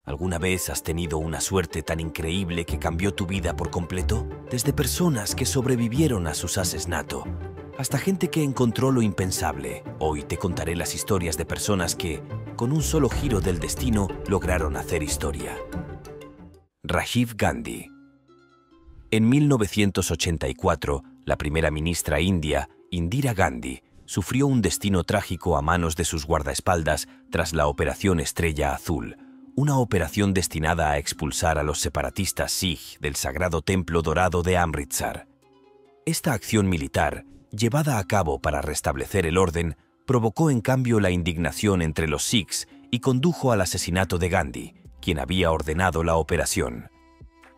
¿Alguna vez has tenido una suerte tan increíble que cambió tu vida por completo? Desde personas que sobrevivieron a sus asesinatos, hasta gente que encontró lo impensable. Hoy te contaré las historias de personas que, con un solo giro del destino, lograron hacer historia. Rajiv Gandhi. En 1984, la primera ministra india, Indira Gandhi, sufrió un destino trágico a manos de sus guardaespaldas tras la Operación Estrella Azul, una operación destinada a expulsar a los separatistas Sikh del Sagrado Templo Dorado de Amritsar. Esta acción militar, llevada a cabo para restablecer el orden, provocó en cambio la indignación entre los Sikhs y condujo al asesinato de Gandhi, quien había ordenado la operación.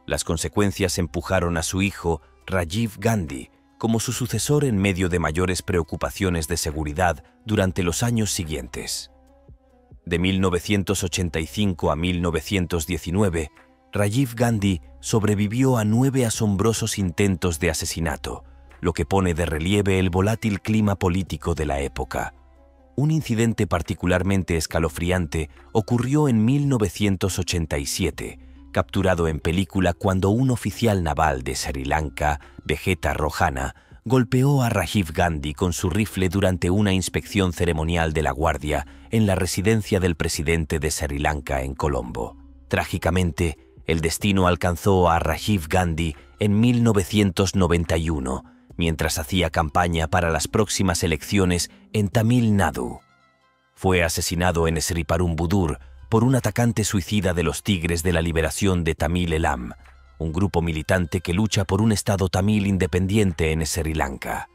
Las consecuencias empujaron a su hijo, Rajiv Gandhi, como su sucesor en medio de mayores preocupaciones de seguridad durante los años siguientes. De 1985 a 1919, Rajiv Gandhi sobrevivió a 9 asombrosos intentos de asesinato, lo que pone de relieve el volátil clima político de la época. Un incidente particularmente escalofriante ocurrió en 1987, capturado en película cuando un oficial naval de Sri Lanka, Vegeta Rohana, golpeó a Rajiv Gandhi con su rifle durante una inspección ceremonial de la Guardia en la residencia del presidente de Sri Lanka en Colombo. Trágicamente, el destino alcanzó a Rajiv Gandhi en 1991, mientras hacía campaña para las próximas elecciones en Tamil Nadu. Fue asesinado en Sriperumbudur por un atacante suicida de los Tigres de la Liberación de Tamil Eelam, un grupo militante que lucha por un estado tamil independiente en Sri Lanka.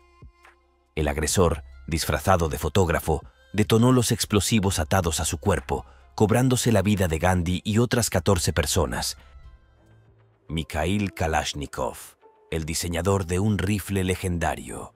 El agresor, disfrazado de fotógrafo, detonó los explosivos atados a su cuerpo, cobrándose la vida de Gandhi y otras 14 personas. Mikhail Kalashnikov, el diseñador de un rifle legendario.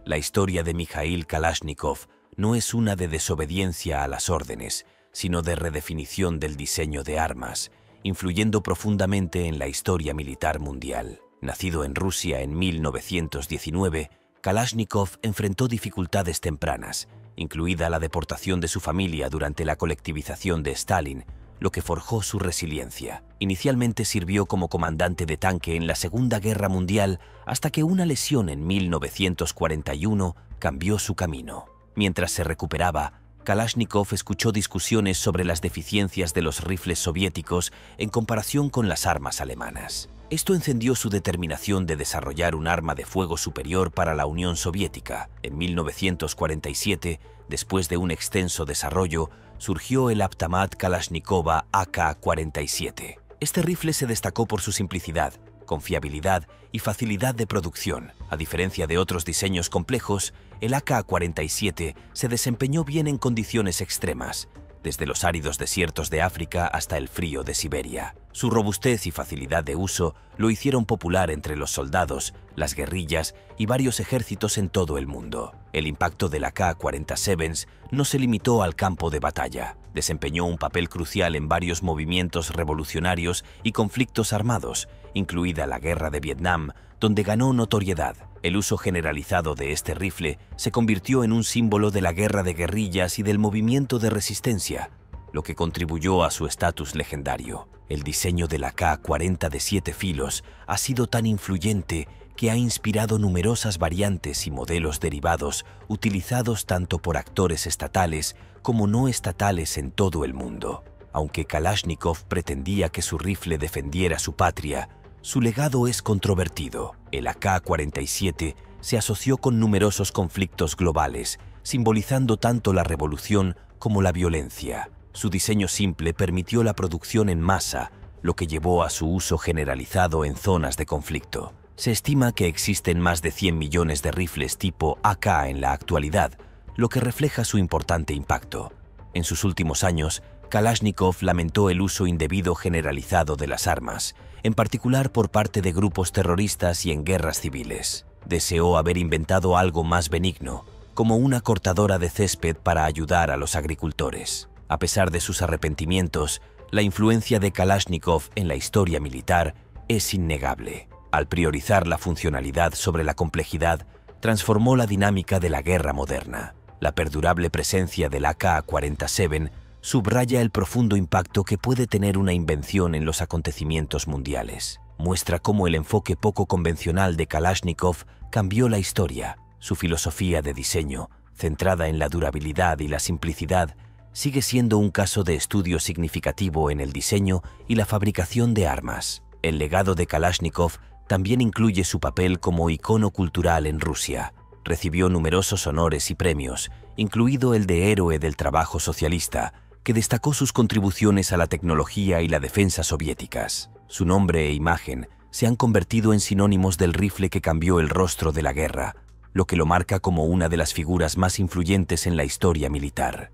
La historia de Mikhail Kalashnikov no es una de desobediencia a las órdenes, sino de redefinición del diseño de armas, influyendo profundamente en la historia militar mundial. Nacido en Rusia en 1919, Kalashnikov enfrentó dificultades tempranas, incluida la deportación de su familia durante la colectivización de Stalin, lo que forjó su resiliencia. Inicialmente sirvió como comandante de tanque en la Segunda Guerra Mundial hasta que una lesión en 1941 cambió su camino. Mientras se recuperaba, Kalashnikov escuchó discusiones sobre las deficiencias de los rifles soviéticos en comparación con las armas alemanas. Esto encendió su determinación de desarrollar un arma de fuego superior para la Unión Soviética. En 1947, después de un extenso desarrollo, surgió el Avtomat Kalashnikova AK-47. Este rifle se destacó por su simplicidad, confiabilidad y facilidad de producción. A diferencia de otros diseños complejos, el AK-47 se desempeñó bien en condiciones extremas, desde los áridos desiertos de África hasta el frío de Siberia. Su robustez y facilidad de uso lo hicieron popular entre los soldados, las guerrillas y varios ejércitos en todo el mundo. El impacto del AK-47 no se limitó al campo de batalla. Desempeñó un papel crucial en varios movimientos revolucionarios y conflictos armados, incluida la Guerra de Vietnam, donde ganó notoriedad. El uso generalizado de este rifle se convirtió en un símbolo de la guerra de guerrillas y del movimiento de resistencia, lo que contribuyó a su estatus legendario. El diseño del AK-40 de 7 filos ha sido tan influyente que ha inspirado numerosas variantes y modelos derivados utilizados tanto por actores estatales como no estatales en todo el mundo. Aunque Kalashnikov pretendía que su rifle defendiera su patria, su legado es controvertido. El AK-47 se asoció con numerosos conflictos globales, simbolizando tanto la revolución como la violencia. Su diseño simple permitió la producción en masa, lo que llevó a su uso generalizado en zonas de conflicto. Se estima que existen más de 100 millones de rifles tipo AK en la actualidad, lo que refleja su importante impacto. En sus últimos años, Kalashnikov lamentó el uso indebido generalizado de las armas, en particular por parte de grupos terroristas y en guerras civiles. Deseó haber inventado algo más benigno, como una cortadora de césped para ayudar a los agricultores. A pesar de sus arrepentimientos, la influencia de Kalashnikov en la historia militar es innegable. Al priorizar la funcionalidad sobre la complejidad, transformó la dinámica de la guerra moderna. La perdurable presencia del AK-47 subraya el profundo impacto que puede tener una invención en los acontecimientos mundiales. Muestra cómo el enfoque poco convencional de Kalashnikov cambió la historia. Su filosofía de diseño, centrada en la durabilidad y la simplicidad, sigue siendo un caso de estudio significativo en el diseño y la fabricación de armas. El legado de Kalashnikov también incluye su papel como icono cultural en Rusia. Recibió numerosos honores y premios, incluido el de Héroe del Trabajo Socialista, que destacó sus contribuciones a la tecnología y la defensa soviéticas. Su nombre e imagen se han convertido en sinónimos del rifle que cambió el rostro de la guerra, lo que lo marca como una de las figuras más influyentes en la historia militar.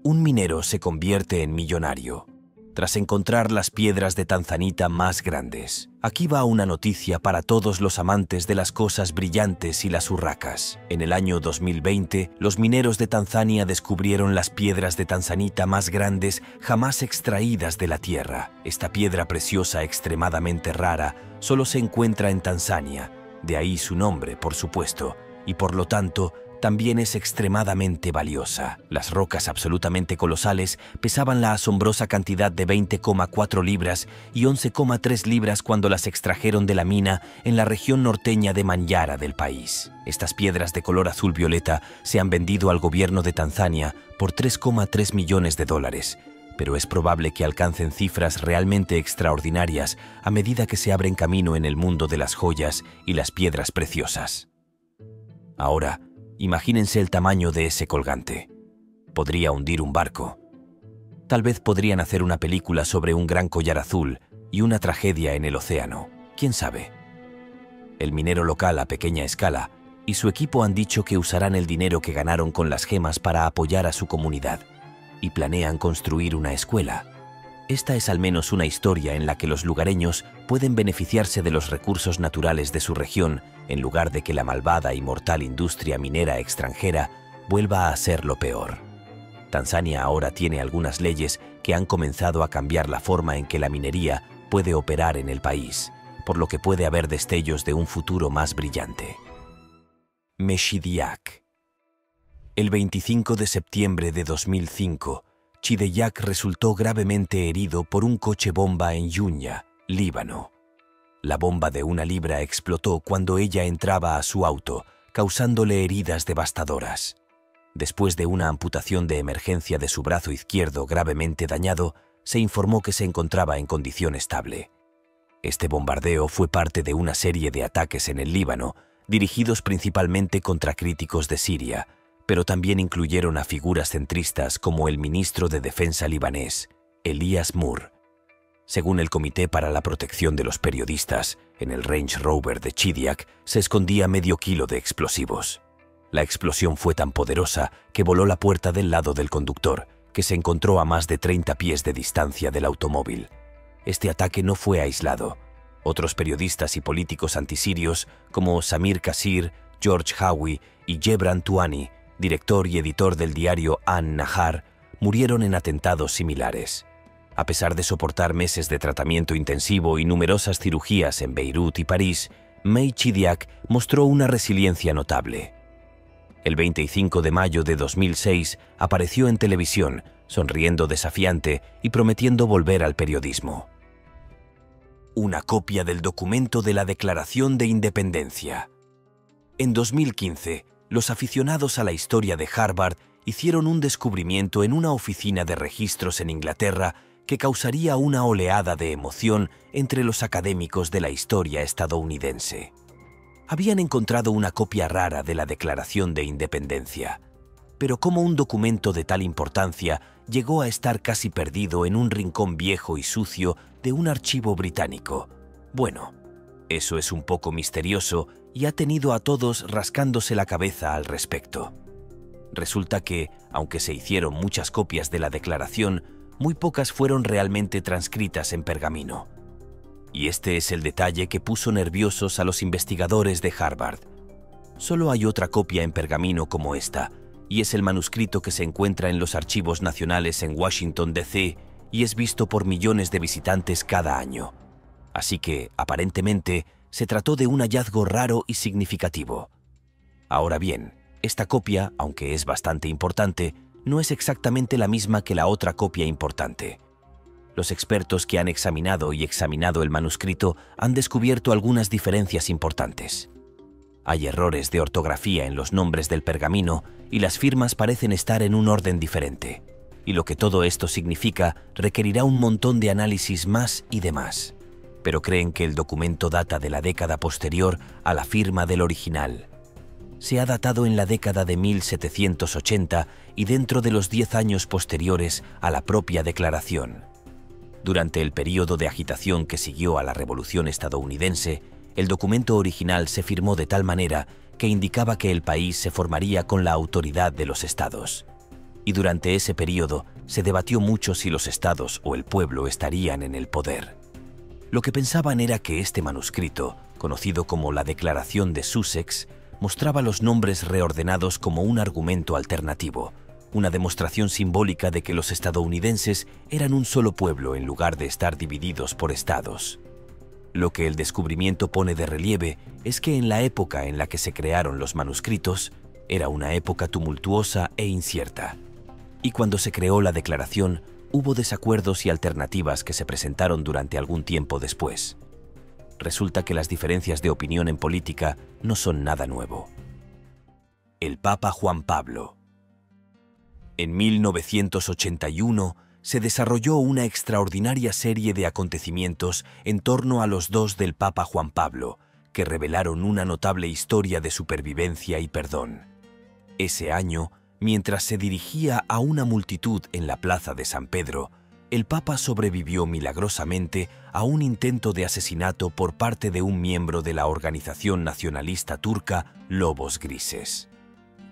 Un minero se convierte en millonario tras encontrar las piedras de tanzanita más grandes. Aquí va una noticia para todos los amantes de las cosas brillantes y las urracas. En el año 2020, los mineros de Tanzania descubrieron las piedras de tanzanita más grandes jamás extraídas de la tierra. Esta piedra preciosa extremadamente rara solo se encuentra en Tanzania, de ahí su nombre, por supuesto, y por lo tanto, también es extremadamente valiosa. Las rocas absolutamente colosales pesaban la asombrosa cantidad de 20,4 libras y 11,3 libras cuando las extrajeron de la mina en la región norteña de Manyara del país. Estas piedras de color azul violeta se han vendido al gobierno de Tanzania por 3,3 millones de dólares, pero es probable que alcancen cifras realmente extraordinarias a medida que se abren camino en el mundo de las joyas y las piedras preciosas. Ahora, imagínense el tamaño de ese colgante. Podría hundir un barco. Tal vez podrían hacer una película sobre un gran collar azul y una tragedia en el océano. ¿Quién sabe? El minero local a pequeña escala y su equipo han dicho que usarán el dinero que ganaron con las gemas para apoyar a su comunidad y planean construir una escuela. Esta es al menos una historia en la que los lugareños pueden beneficiarse de los recursos naturales de su región en lugar de que la malvada y mortal industria minera extranjera vuelva a ser lo peor. Tanzania ahora tiene algunas leyes que han comenzado a cambiar la forma en que la minería puede operar en el país, por lo que puede haber destellos de un futuro más brillante. Meshidiak. El 25 de septiembre de 2005, Chidiac resultó gravemente herido por un coche bomba en Yunya, Líbano. La bomba de 1 libra explotó cuando ella entraba a su auto, causándole heridas devastadoras. Después de una amputación de emergencia de su brazo izquierdo gravemente dañado, se informó que se encontraba en condición estable. Este bombardeo fue parte de una serie de ataques en el Líbano, dirigidos principalmente contra críticos de Siria, pero también incluyeron a figuras centristas como el ministro de Defensa libanés, Elias Moore. Según el Comité para la Protección de los Periodistas, en el Range Rover de Chidiac se escondía medio kilo de explosivos. La explosión fue tan poderosa que voló la puerta del lado del conductor, que se encontró a más de 30 pies de distancia del automóvil. Este ataque no fue aislado. Otros periodistas y políticos antisirios, como Samir Kassir, George Hawi y Gebran Tuani, director y editor del diario An-Nahar, murieron en atentados similares. A pesar de soportar meses de tratamiento intensivo y numerosas cirugías en Beirut y París, Mey Chidiac mostró una resiliencia notable. El 25 de mayo de 2006 apareció en televisión, sonriendo desafiante y prometiendo volver al periodismo. Una copia del documento de la Declaración de Independencia. En 2015, los aficionados a la historia de Harvard hicieron un descubrimiento en una oficina de registros en Inglaterra que causaría una oleada de emoción entre los académicos de la historia estadounidense. Habían encontrado una copia rara de la Declaración de Independencia, pero ¿cómo un documento de tal importancia llegó a estar casi perdido en un rincón viejo y sucio de un archivo británico? Bueno, eso es un poco misterioso y ha tenido a todos rascándose la cabeza al respecto. Resulta que, aunque se hicieron muchas copias de la declaración, muy pocas fueron realmente transcritas en pergamino. Y este es el detalle que puso nerviosos a los investigadores de Harvard. Solo hay otra copia en pergamino como esta, y es el manuscrito que se encuentra en los archivos nacionales en Washington, D.C., y es visto por millones de visitantes cada año. Así que, aparentemente, se trató de un hallazgo raro y significativo. Ahora bien, esta copia, aunque es bastante importante, no es exactamente la misma que la otra copia importante. Los expertos que han examinado y examinado el manuscrito han descubierto algunas diferencias importantes. Hay errores de ortografía en los nombres del pergamino y las firmas parecen estar en un orden diferente. Y lo que todo esto significa requerirá un montón de análisis más y demás. Pero creen que el documento data de la década posterior a la firma del original. Se ha datado en la década de 1780 y dentro de los 10 años posteriores a la propia declaración. Durante el período de agitación que siguió a la Revolución estadounidense, el documento original se firmó de tal manera que indicaba que el país se formaría con la autoridad de los estados. Y durante ese período se debatió mucho si los estados o el pueblo estarían en el poder. Lo que pensaban era que este manuscrito, conocido como la Declaración de Sussex, mostraba los nombres reordenados como un argumento alternativo, una demostración simbólica de que los estadounidenses eran un solo pueblo en lugar de estar divididos por estados. Lo que el descubrimiento pone de relieve es que en la época en la que se crearon los manuscritos, era una época tumultuosa e incierta. Y cuando se creó la declaración, hubo desacuerdos y alternativas que se presentaron durante algún tiempo después. Resulta que las diferencias de opinión en política no son nada nuevo. El Papa Juan Pablo. En 1981 se desarrolló una extraordinaria serie de acontecimientos en torno a los dos del Papa Juan Pablo, que revelaron una notable historia de supervivencia y perdón. Ese año, mientras se dirigía a una multitud en la plaza de San Pedro, el Papa sobrevivió milagrosamente a un intento de asesinato por parte de un miembro de la organización nacionalista turca Lobos Grises.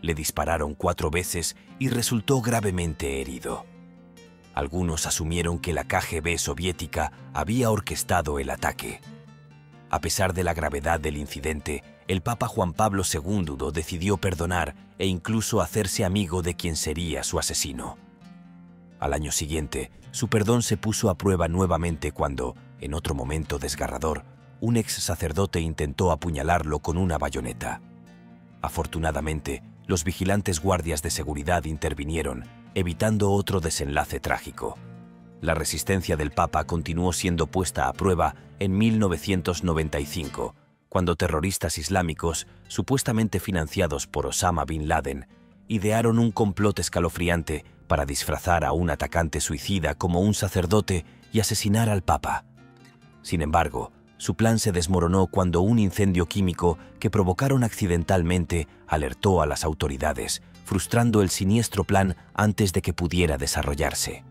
Le dispararon 4 veces y resultó gravemente herido. Algunos asumieron que la KGB soviética había orquestado el ataque. A pesar de la gravedad del incidente, el Papa Juan Pablo II decidió perdonar e incluso hacerse amigo de quien sería su asesino. Al año siguiente, su perdón se puso a prueba nuevamente cuando, en otro momento desgarrador, un ex sacerdote intentó apuñalarlo con una bayoneta. Afortunadamente, los vigilantes guardias de seguridad intervinieron, evitando otro desenlace trágico. La resistencia del Papa continuó siendo puesta a prueba en 1995, cuando terroristas islámicos, supuestamente financiados por Osama Bin Laden, idearon un complot escalofriante para disfrazar a un atacante suicida como un sacerdote y asesinar al Papa. Sin embargo, su plan se desmoronó cuando un incendio químico que provocaron accidentalmente alertó a las autoridades, frustrando el siniestro plan antes de que pudiera desarrollarse.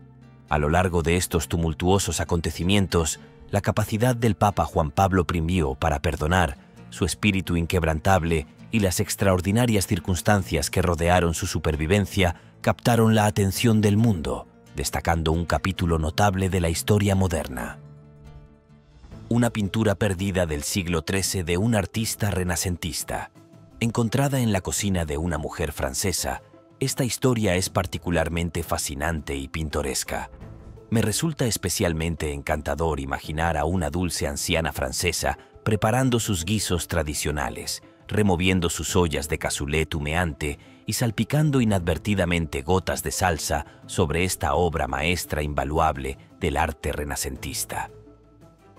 A lo largo de estos tumultuosos acontecimientos, la capacidad del Papa Juan Pablo I para perdonar, su espíritu inquebrantable y las extraordinarias circunstancias que rodearon su supervivencia captaron la atención del mundo, destacando un capítulo notable de la historia moderna. Una pintura perdida del siglo XIII de un artista renacentista. Encontrada en la cocina de una mujer francesa, esta historia es particularmente fascinante y pintoresca. Me resulta especialmente encantador imaginar a una dulce anciana francesa preparando sus guisos tradicionales, removiendo sus ollas de cassoulet humeante y salpicando inadvertidamente gotas de salsa sobre esta obra maestra invaluable del arte renacentista.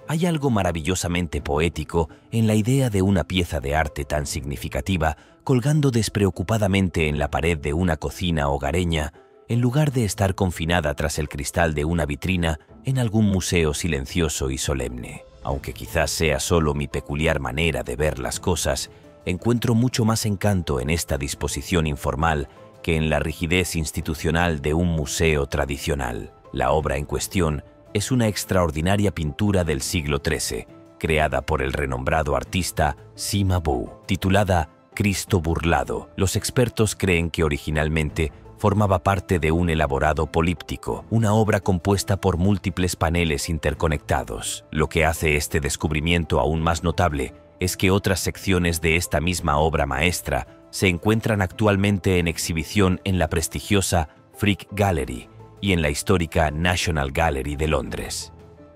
Hay algo maravillosamente poético en la idea de una pieza de arte tan significativa colgando despreocupadamente en la pared de una cocina hogareña, en lugar de estar confinada tras el cristal de una vitrina en algún museo silencioso y solemne. Aunque quizás sea solo mi peculiar manera de ver las cosas, encuentro mucho más encanto en esta disposición informal que en la rigidez institucional de un museo tradicional. La obra en cuestión es una extraordinaria pintura del siglo XIII, creada por el renombrado artista Cimabue, titulada Cristo burlado. Los expertos creen que originalmente formaba parte de un elaborado políptico, una obra compuesta por múltiples paneles interconectados. Lo que hace este descubrimiento aún más notable es que otras secciones de esta misma obra maestra se encuentran actualmente en exhibición en la prestigiosa Frick Gallery y en la histórica National Gallery de Londres.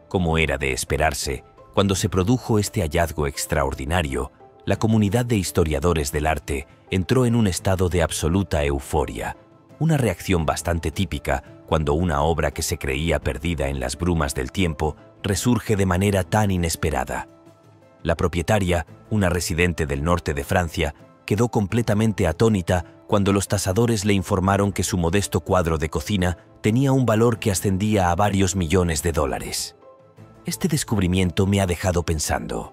Como era de esperarse, cuando se produjo este hallazgo extraordinario, la comunidad de historiadores del arte entró en un estado de absoluta euforia, una reacción bastante típica cuando una obra que se creía perdida en las brumas del tiempo resurge de manera tan inesperada. La propietaria, una residente del norte de Francia, quedó completamente atónita cuando los tasadores le informaron que su modesto cuadro de cocina tenía un valor que ascendía a varios millones de dólares. Este descubrimiento me ha dejado pensando.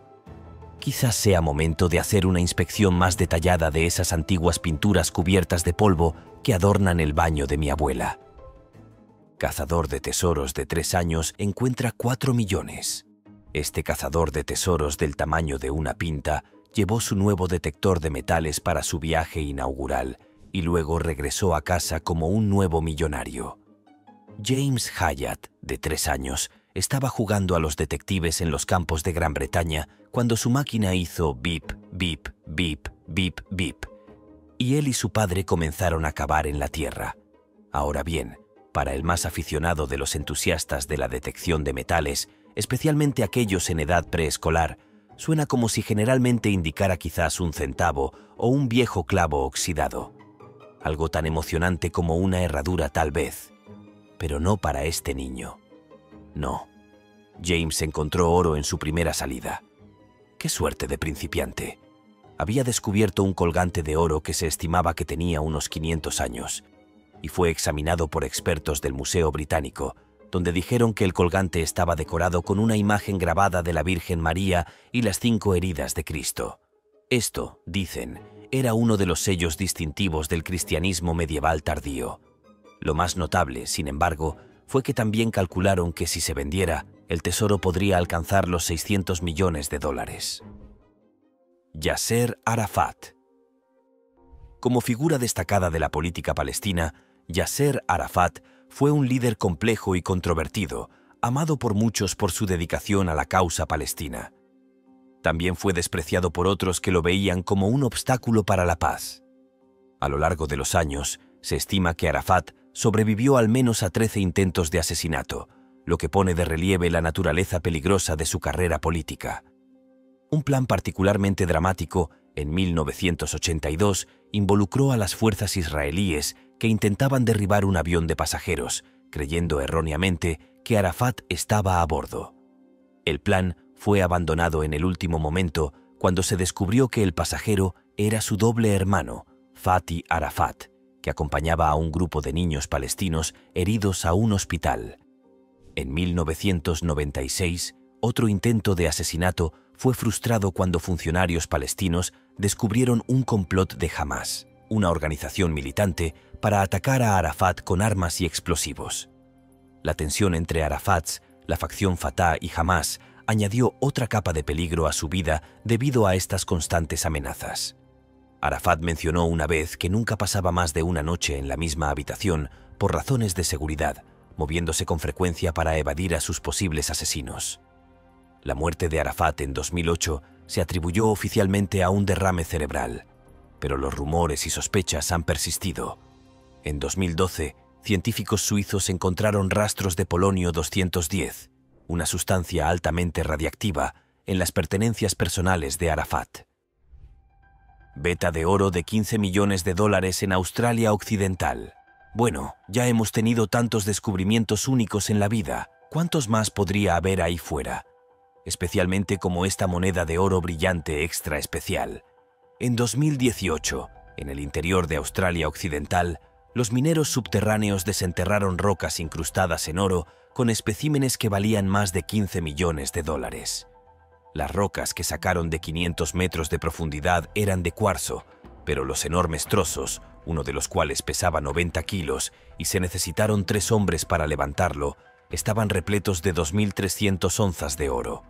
Quizás sea momento de hacer una inspección más detallada de esas antiguas pinturas cubiertas de polvo que adornan el baño de mi abuela. Cazador de tesoros de 3 años encuentra 4 millones. Este cazador de tesoros del tamaño de una pinta llevó su nuevo detector de metales para su viaje inaugural y luego regresó a casa como un nuevo millonario. James Hyatt, de 3 años, estaba jugando a los detectives en los campos de Gran Bretaña cuando su máquina hizo bip, bip, bip, bip, bip, y él y su padre comenzaron a cavar en la tierra. Ahora bien, para el más aficionado de los entusiastas de la detección de metales, especialmente aquellos en edad preescolar, suena como si generalmente indicara quizás un centavo o un viejo clavo oxidado. Algo tan emocionante como una herradura tal vez, pero no para este niño. No, James encontró oro en su primera salida. ¡Qué suerte de principiante! Había descubierto un colgante de oro que se estimaba que tenía unos 500 años, y fue examinado por expertos del Museo Británico, donde dijeron que el colgante estaba decorado con una imagen grabada de la Virgen María y las 5 heridas de Cristo. Esto, dicen, era uno de los sellos distintivos del cristianismo medieval tardío. Lo más notable, sin embargo, fue que también calcularon que si se vendiera, el tesoro podría alcanzar los 600 millones de dólares. Yasser Arafat. Como figura destacada de la política palestina, Yasser Arafat fue un líder complejo y controvertido, amado por muchos por su dedicación a la causa palestina. También fue despreciado por otros que lo veían como un obstáculo para la paz. A lo largo de los años, se estima que Arafat sobrevivió al menos a 13 intentos de asesinato, lo que pone de relieve la naturaleza peligrosa de su carrera política. Un plan particularmente dramático, en 1982, involucró a las fuerzas israelíes que intentaban derribar un avión de pasajeros, creyendo erróneamente que Arafat estaba a bordo. El plan fue abandonado en el último momento cuando se descubrió que el pasajero era su doble hermano, Fatih Arafat, que acompañaba a un grupo de niños palestinos heridos a un hospital. En 1996, otro intento de asesinato fue frustrado cuando funcionarios palestinos descubrieron un complot de Hamas, una organización militante, para atacar a Arafat con armas y explosivos. La tensión entre Arafat, la facción Fatah y Hamas añadió otra capa de peligro a su vida debido a estas constantes amenazas. Arafat mencionó una vez que nunca pasaba más de una noche en la misma habitación por razones de seguridad, moviéndose con frecuencia para evadir a sus posibles asesinos. La muerte de Arafat en 2008 se atribuyó oficialmente a un derrame cerebral, pero los rumores y sospechas han persistido. En 2012, científicos suizos encontraron rastros de polonio 210, una sustancia altamente radiactiva, en las pertenencias personales de Arafat. Veta de oro de 15 millones de dólares en Australia Occidental. Bueno, ya hemos tenido tantos descubrimientos únicos en la vida, ¿cuántos más podría haber ahí fuera? Especialmente como esta moneda de oro brillante extra especial. En 2018, en el interior de Australia Occidental, los mineros subterráneos desenterraron rocas incrustadas en oro con especímenes que valían más de 15 millones de dólares. Las rocas que sacaron de 500 metros de profundidad eran de cuarzo, pero los enormes trozos, uno de los cuales pesaba 90 kilos y se necesitaron 3 hombres para levantarlo, estaban repletos de 2.300 onzas de oro.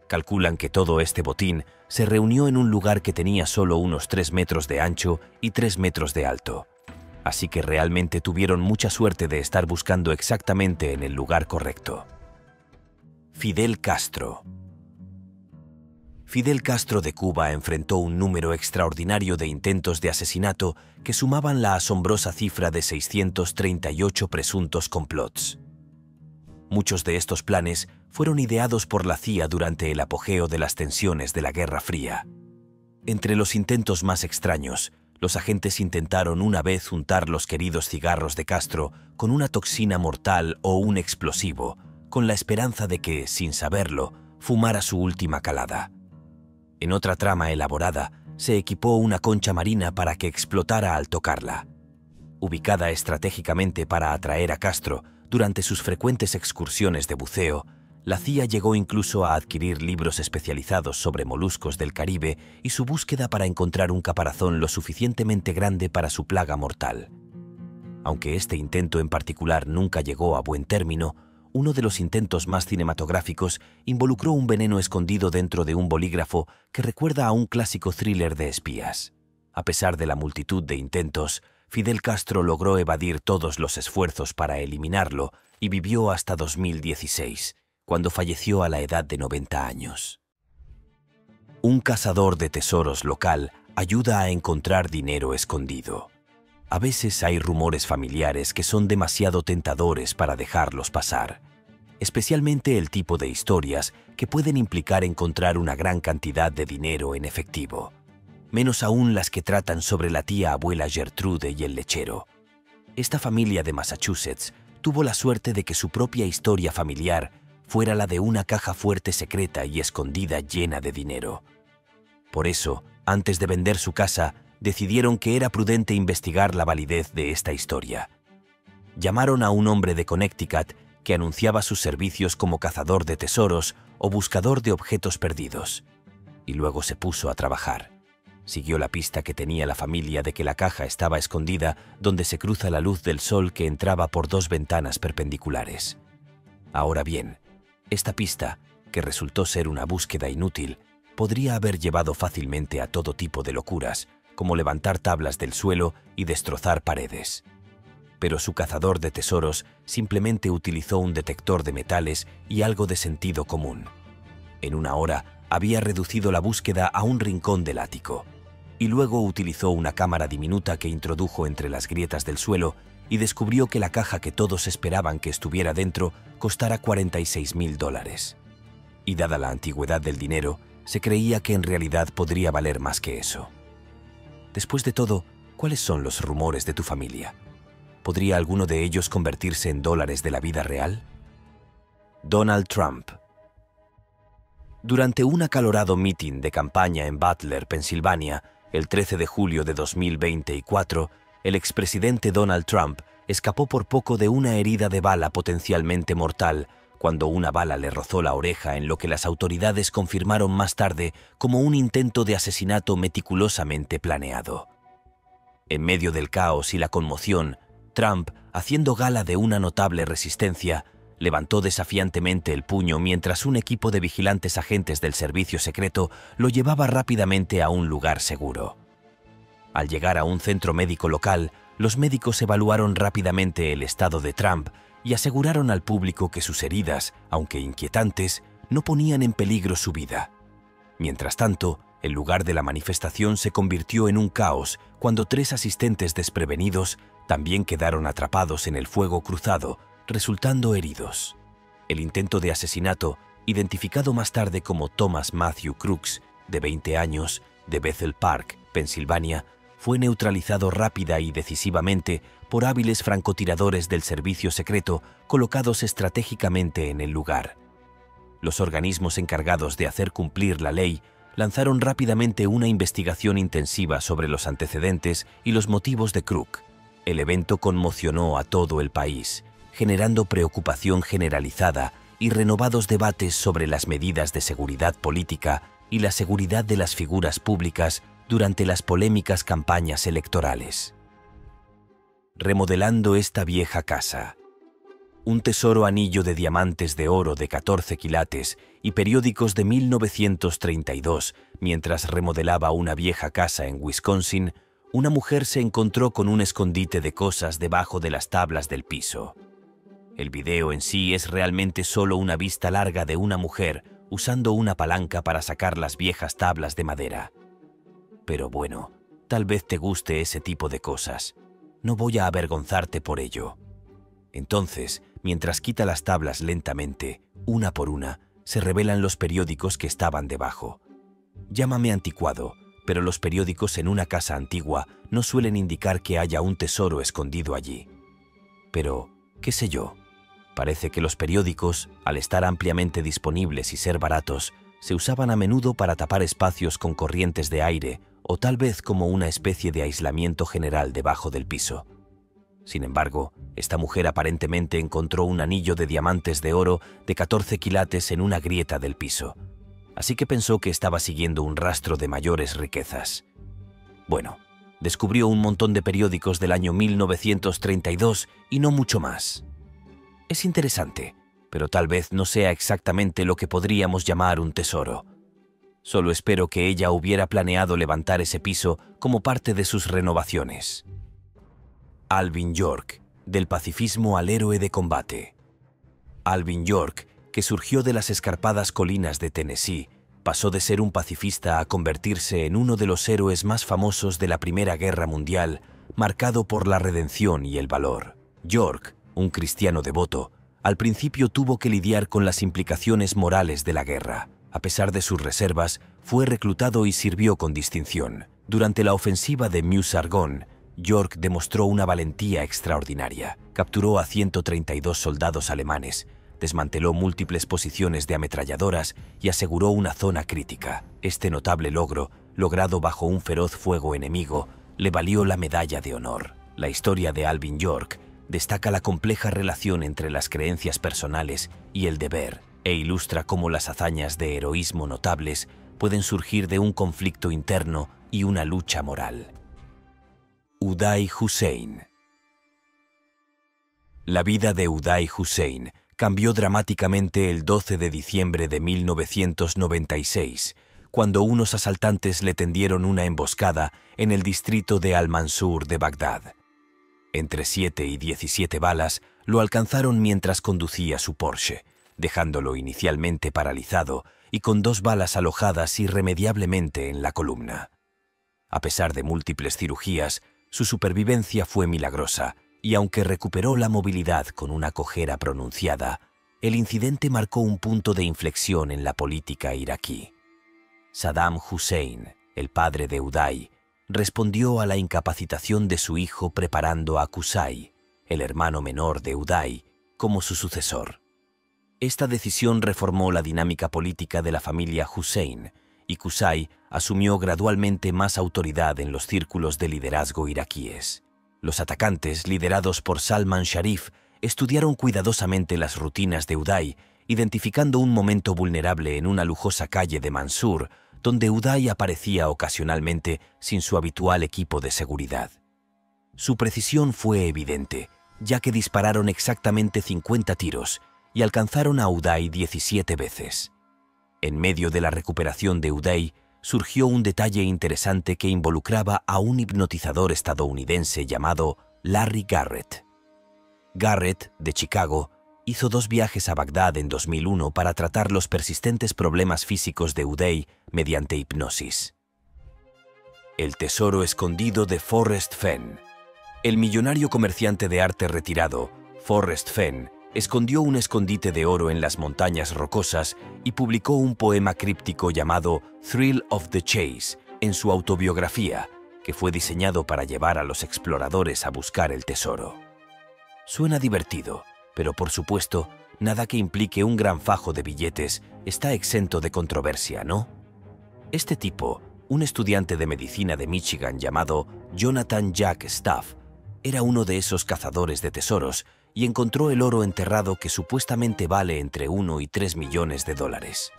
Calculan que todo este botín se reunió en un lugar que tenía solo unos 3 metros de ancho y 3 metros de alto. Así que realmente tuvieron mucha suerte de estar buscando exactamente en el lugar correcto. Fidel Castro. Fidel Castro de Cuba enfrentó un número extraordinario de intentos de asesinato que sumaban la asombrosa cifra de 638 presuntos complots. Muchos de estos planes fueron ideados por la CIA durante el apogeo de las tensiones de la Guerra Fría. Entre los intentos más extraños, Los agentes intentaron una vez untar los queridos cigarros de Castro con una toxina mortal o un explosivo, con la esperanza de que, sin saberlo, fumara su última calada. En otra trama elaborada, se equipó una concha marina para que explotara al tocarla. Ubicada estratégicamente para atraer a Castro durante sus frecuentes excursiones de buceo, la CIA llegó incluso a adquirir libros especializados sobre moluscos del Caribe y su búsqueda para encontrar un caparazón lo suficientemente grande para su plaga mortal. Aunque este intento en particular nunca llegó a buen término, uno de los intentos más cinematográficos involucró un veneno escondido dentro de un bolígrafo que recuerda a un clásico thriller de espías. A pesar de la multitud de intentos, Fidel Castro logró evadir todos los esfuerzos para eliminarlo y vivió hasta 2016, cuando falleció a la edad de 90 años. Un cazador de tesoros local ayuda a encontrar dinero escondido. A veces hay rumores familiares que son demasiado tentadores para dejarlos pasar, especialmente el tipo de historias que pueden implicar encontrar una gran cantidad de dinero en efectivo, menos aún las que tratan sobre la tía abuela Gertrude y el lechero. Esta familia de Massachusetts tuvo la suerte de que su propia historia familiar fuera la de una caja fuerte secreta y escondida llena de dinero. Por eso, antes de vender su casa, decidieron que era prudente investigar la validez de esta historia. Llamaron a un hombre de Connecticut que anunciaba sus servicios como cazador de tesoros o buscador de objetos perdidos, y luego se puso a trabajar. Siguió la pista que tenía la familia de que la caja estaba escondida donde se cruza la luz del sol que entraba por dos ventanas perpendiculares. Ahora bien, esta pista, que resultó ser una búsqueda inútil, podría haber llevado fácilmente a todo tipo de locuras, como levantar tablas del suelo y destrozar paredes. Pero su cazador de tesoros simplemente utilizó un detector de metales y algo de sentido común. En una hora había reducido la búsqueda a un rincón del ático, y luego utilizó una cámara diminuta que introdujo entre las grietas del suelo y descubrió que la caja que todos esperaban que estuviera dentro costara $46.000. Y dada la antigüedad del dinero, se creía que en realidad podría valer más que eso. Después de todo, ¿cuáles son los rumores de tu familia? ¿Podría alguno de ellos convertirse en dólares de la vida real? Donald Trump. Durante un acalorado mitin de campaña en Butler, Pensilvania, el 13 de julio de 2024, el expresidente Donald Trump escapó por poco de una herida de bala potencialmente mortal cuando una bala le rozó la oreja en lo que las autoridades confirmaron más tarde como un intento de asesinato meticulosamente planeado. En medio del caos y la conmoción, Trump, haciendo gala de una notable resistencia, levantó desafiantemente el puño mientras un equipo de vigilantes agentes del servicio secreto lo llevaba rápidamente a un lugar seguro. Al llegar a un centro médico local, los médicos evaluaron rápidamente el estado de Trump y aseguraron al público que sus heridas, aunque inquietantes, no ponían en peligro su vida. Mientras tanto, el lugar de la manifestación se convirtió en un caos cuando 3 asistentes desprevenidos también quedaron atrapados en el fuego cruzado, resultando heridos. El intento de asesinato, identificado más tarde como Thomas Matthew Crooks, de 20 años, de Bethel Park, Pensilvania, fue neutralizado rápida y decisivamente por hábiles francotiradores del servicio secreto colocados estratégicamente en el lugar. Los organismos encargados de hacer cumplir la ley lanzaron rápidamente una investigación intensiva sobre los antecedentes y los motivos de Crook. El evento conmocionó a todo el país, generando preocupación generalizada y renovados debates sobre las medidas de seguridad política y la seguridad de las figuras públicas durante las polémicas campañas electorales. Remodelando esta vieja casa. Un tesoro anillo de diamantes de oro de 14 quilates y periódicos de 1932, mientras remodelaba una vieja casa en Wisconsin, una mujer se encontró con un escondite de cosas debajo de las tablas del piso. El video en sí es realmente solo una vista larga de una mujer usando una palanca para sacar las viejas tablas de madera. Pero bueno, tal vez te guste ese tipo de cosas. No voy a avergonzarte por ello. Entonces, mientras quita las tablas lentamente, una por una, se revelan los periódicos que estaban debajo. Llámame anticuado, pero los periódicos en una casa antigua no suelen indicar que haya un tesoro escondido allí. Pero, qué sé yo, parece que los periódicos, al estar ampliamente disponibles y ser baratos, se usaban a menudo para tapar espacios con corrientes de aire o tal vez como una especie de aislamiento general debajo del piso. Sin embargo, esta mujer aparentemente encontró un anillo de diamantes de oro de 14 quilates en una grieta del piso, así que pensó que estaba siguiendo un rastro de mayores riquezas. Bueno, descubrió un montón de periódicos del año 1932 y no mucho más. Es interesante, pero tal vez no sea exactamente lo que podríamos llamar un tesoro. Solo espero que ella hubiera planeado levantar ese piso como parte de sus renovaciones. Alvin York, del pacifismo al héroe de combate. Alvin York, que surgió de las escarpadas colinas de Tennessee, pasó de ser un pacifista a convertirse en uno de los héroes más famosos de la Primera Guerra Mundial, marcado por la redención y el valor. York, un cristiano devoto, al principio tuvo que lidiar con las implicaciones morales de la guerra. A pesar de sus reservas, fue reclutado y sirvió con distinción. Durante la ofensiva de Meuse-Argonne, York demostró una valentía extraordinaria. Capturó a 132 soldados alemanes, desmanteló múltiples posiciones de ametralladoras y aseguró una zona crítica. Este notable logro, logrado bajo un feroz fuego enemigo, le valió la Medalla de Honor. La historia de Alvin York destaca la compleja relación entre las creencias personales y el deber, e ilustra cómo las hazañas de heroísmo notables pueden surgir de un conflicto interno y una lucha moral. Uday Hussein. La vida de Uday Hussein cambió dramáticamente el 12 de diciembre de 1996, cuando unos asaltantes le tendieron una emboscada en el distrito de Al-Mansur de Bagdad. Entre 7 y 17 balas lo alcanzaron mientras conducía su Porsche, dejándolo inicialmente paralizado y con 2 balas alojadas irremediablemente en la columna. A pesar de múltiples cirugías, su supervivencia fue milagrosa, y aunque recuperó la movilidad con una cojera pronunciada, el incidente marcó un punto de inflexión en la política iraquí. Saddam Hussein, el padre de Uday, respondió a la incapacitación de su hijo preparando a Qusay, el hermano menor de Uday, como su sucesor. Esta decisión reformó la dinámica política de la familia Hussein, y Qusay asumió gradualmente más autoridad en los círculos de liderazgo iraquíes. Los atacantes, liderados por Salman Sharif, estudiaron cuidadosamente las rutinas de Uday, identificando un momento vulnerable en una lujosa calle de Mansur, donde Uday aparecía ocasionalmente sin su habitual equipo de seguridad. Su precisión fue evidente, ya que dispararon exactamente 50 tiros y alcanzaron a Uday 17 veces. En medio de la recuperación de Uday, surgió un detalle interesante que involucraba a un hipnotizador estadounidense llamado Larry Garrett. Garrett, de Chicago, hizo 2 viajes a Bagdad en 2001 para tratar los persistentes problemas físicos de Uday mediante hipnosis. El tesoro escondido de Forrest Fenn. El millonario comerciante de arte retirado, Forrest Fenn, escondió un escondite de oro en las montañas rocosas y publicó un poema críptico llamado Thrill of the Chase en su autobiografía, que fue diseñado para llevar a los exploradores a buscar el tesoro. Suena divertido, pero por supuesto, nada que implique un gran fajo de billetes está exento de controversia, ¿no? Este tipo, un estudiante de medicina de Michigan llamado Jonathan Jack Staff, era uno de esos cazadores de tesoros y encontró el oro enterrado que supuestamente vale entre 1 y 3 millones de dólares.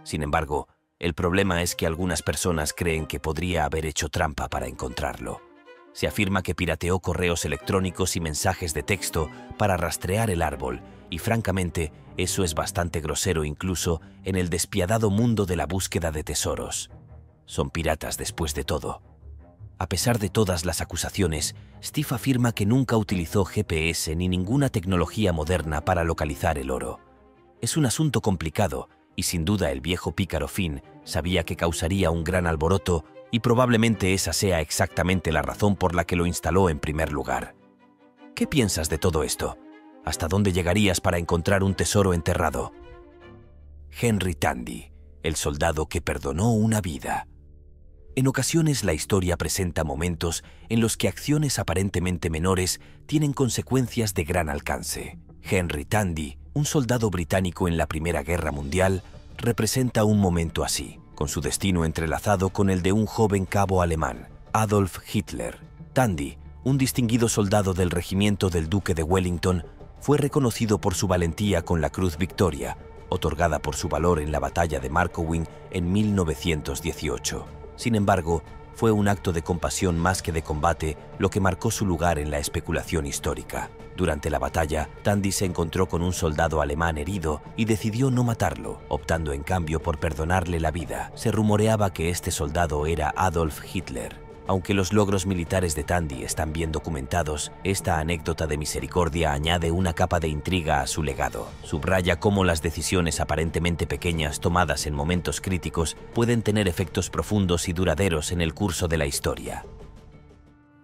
Sin embargo, el problema es que algunas personas creen que podría haber hecho trampa para encontrarlo. Se afirma que pirateó correos electrónicos y mensajes de texto para rastrear el árbol, y francamente, eso es bastante grosero incluso en el despiadado mundo de la búsqueda de tesoros. Son piratas después de todo. A pesar de todas las acusaciones, Steve afirma que nunca utilizó GPS ni ninguna tecnología moderna para localizar el oro. Es un asunto complicado y sin duda el viejo pícaro Finn sabía que causaría un gran alboroto y probablemente esa sea exactamente la razón por la que lo instaló en primer lugar. ¿Qué piensas de todo esto? ¿Hasta dónde llegarías para encontrar un tesoro enterrado? Henry Tandy, el soldado que perdonó una vida. En ocasiones la historia presenta momentos en los que acciones aparentemente menores tienen consecuencias de gran alcance. Henry Tandy, un soldado británico en la Primera Guerra Mundial, representa un momento así, con su destino entrelazado con el de un joven cabo alemán, Adolf Hitler. Tandy, un distinguido soldado del regimiento del Duque de Wellington, fue reconocido por su valentía con la Cruz Victoria, otorgada por su valor en la batalla de Markowing en 1918. Sin embargo, fue un acto de compasión más que de combate lo que marcó su lugar en la especulación histórica. Durante la batalla, Tandy se encontró con un soldado alemán herido y decidió no matarlo, optando en cambio por perdonarle la vida. Se rumoreaba que este soldado era Adolf Hitler. Aunque los logros militares de Tandy están bien documentados, esta anécdota de misericordia añade una capa de intriga a su legado. Subraya cómo las decisiones aparentemente pequeñas tomadas en momentos críticos pueden tener efectos profundos y duraderos en el curso de la historia.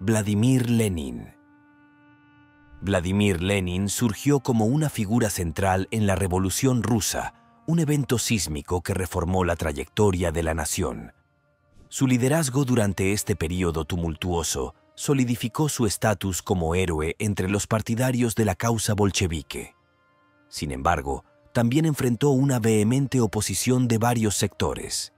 Vladimir Lenin. Vladimir Lenin surgió como una figura central en la Revolución Rusa, un evento sísmico que reformó la trayectoria de la nación. Su liderazgo durante este período tumultuoso solidificó su estatus como héroe entre los partidarios de la causa bolchevique. Sin embargo, también enfrentó una vehemente oposición de varios sectores.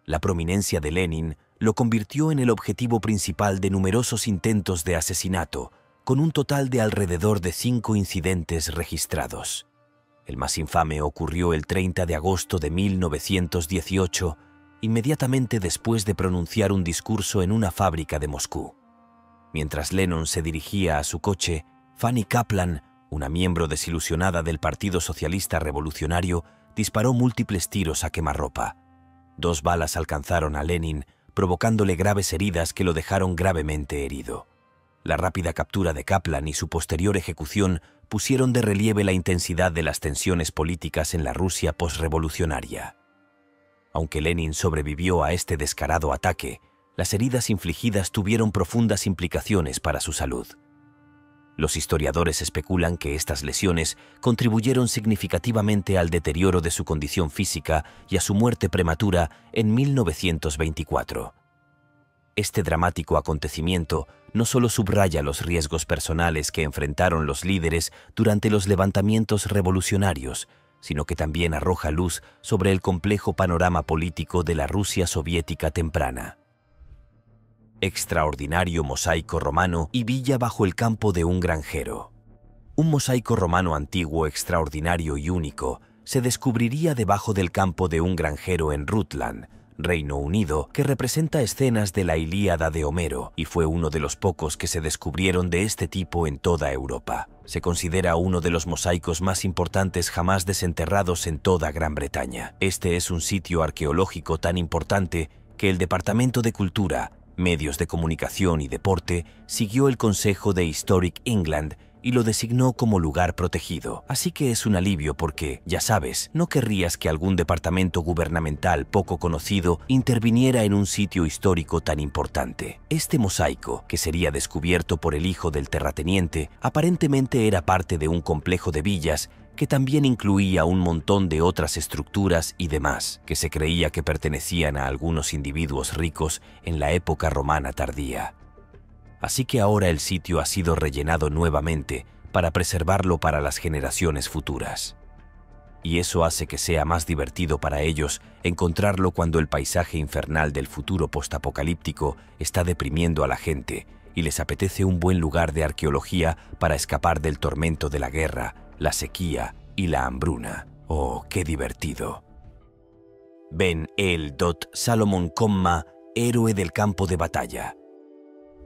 La prominencia de Lenin lo convirtió en el objetivo principal de numerosos intentos de asesinato, con un total de alrededor de 5 incidentes registrados. El más infame ocurrió el 30 de agosto de 1918, inmediatamente después de pronunciar un discurso en una fábrica de Moscú. Mientras Lennon se dirigía a su coche, Fanny Kaplan, una miembro desilusionada del Partido Socialista Revolucionario, disparó múltiples tiros a quemarropa. 2 balas alcanzaron a Lenin, provocándole graves heridas que lo dejaron gravemente herido. La rápida captura de Kaplan y su posterior ejecución pusieron de relieve la intensidad de las tensiones políticas en la Rusia posrevolucionaria. Aunque Lenin sobrevivió a este descarado ataque, las heridas infligidas tuvieron profundas implicaciones para su salud. Los historiadores especulan que estas lesiones contribuyeron significativamente al deterioro de su condición física y a su muerte prematura en 1924. Este dramático acontecimiento no solo subraya los riesgos personales que enfrentaron los líderes durante los levantamientos revolucionarios, sino que también arroja luz sobre el complejo panorama político de la Rusia soviética temprana. Extraordinario mosaico romano y villa bajo el campo de un granjero. Un mosaico romano antiguo, extraordinario y único se descubriría debajo del campo de un granjero en Rutland, Reino Unido, que representa escenas de la Ilíada de Homero y fue uno de los pocos que se descubrieron de este tipo en toda Europa. Se considera uno de los mosaicos más importantes jamás desenterrados en toda Gran Bretaña. Este es un sitio arqueológico tan importante que el Departamento de Cultura, Medios de Comunicación y Deporte siguió el consejo de Historic England y lo designó como lugar protegido. Así que es un alivio porque, ya sabes, no querrías que algún departamento gubernamental poco conocido interviniera en un sitio histórico tan importante. Este mosaico, que sería descubierto por el hijo del terrateniente, aparentemente era parte de un complejo de villas que también incluía un montón de otras estructuras y demás, que se creía que pertenecían a algunos individuos ricos en la época romana tardía. Así que ahora el sitio ha sido rellenado nuevamente para preservarlo para las generaciones futuras. Y eso hace que sea más divertido para ellos encontrarlo cuando el paisaje infernal del futuro postapocalíptico está deprimiendo a la gente y les apetece un buen lugar de arqueología para escapar del tormento de la guerra, la sequía y la hambruna. ¡Oh, qué divertido! Ben El Dot Salomon, héroe del campo de batalla.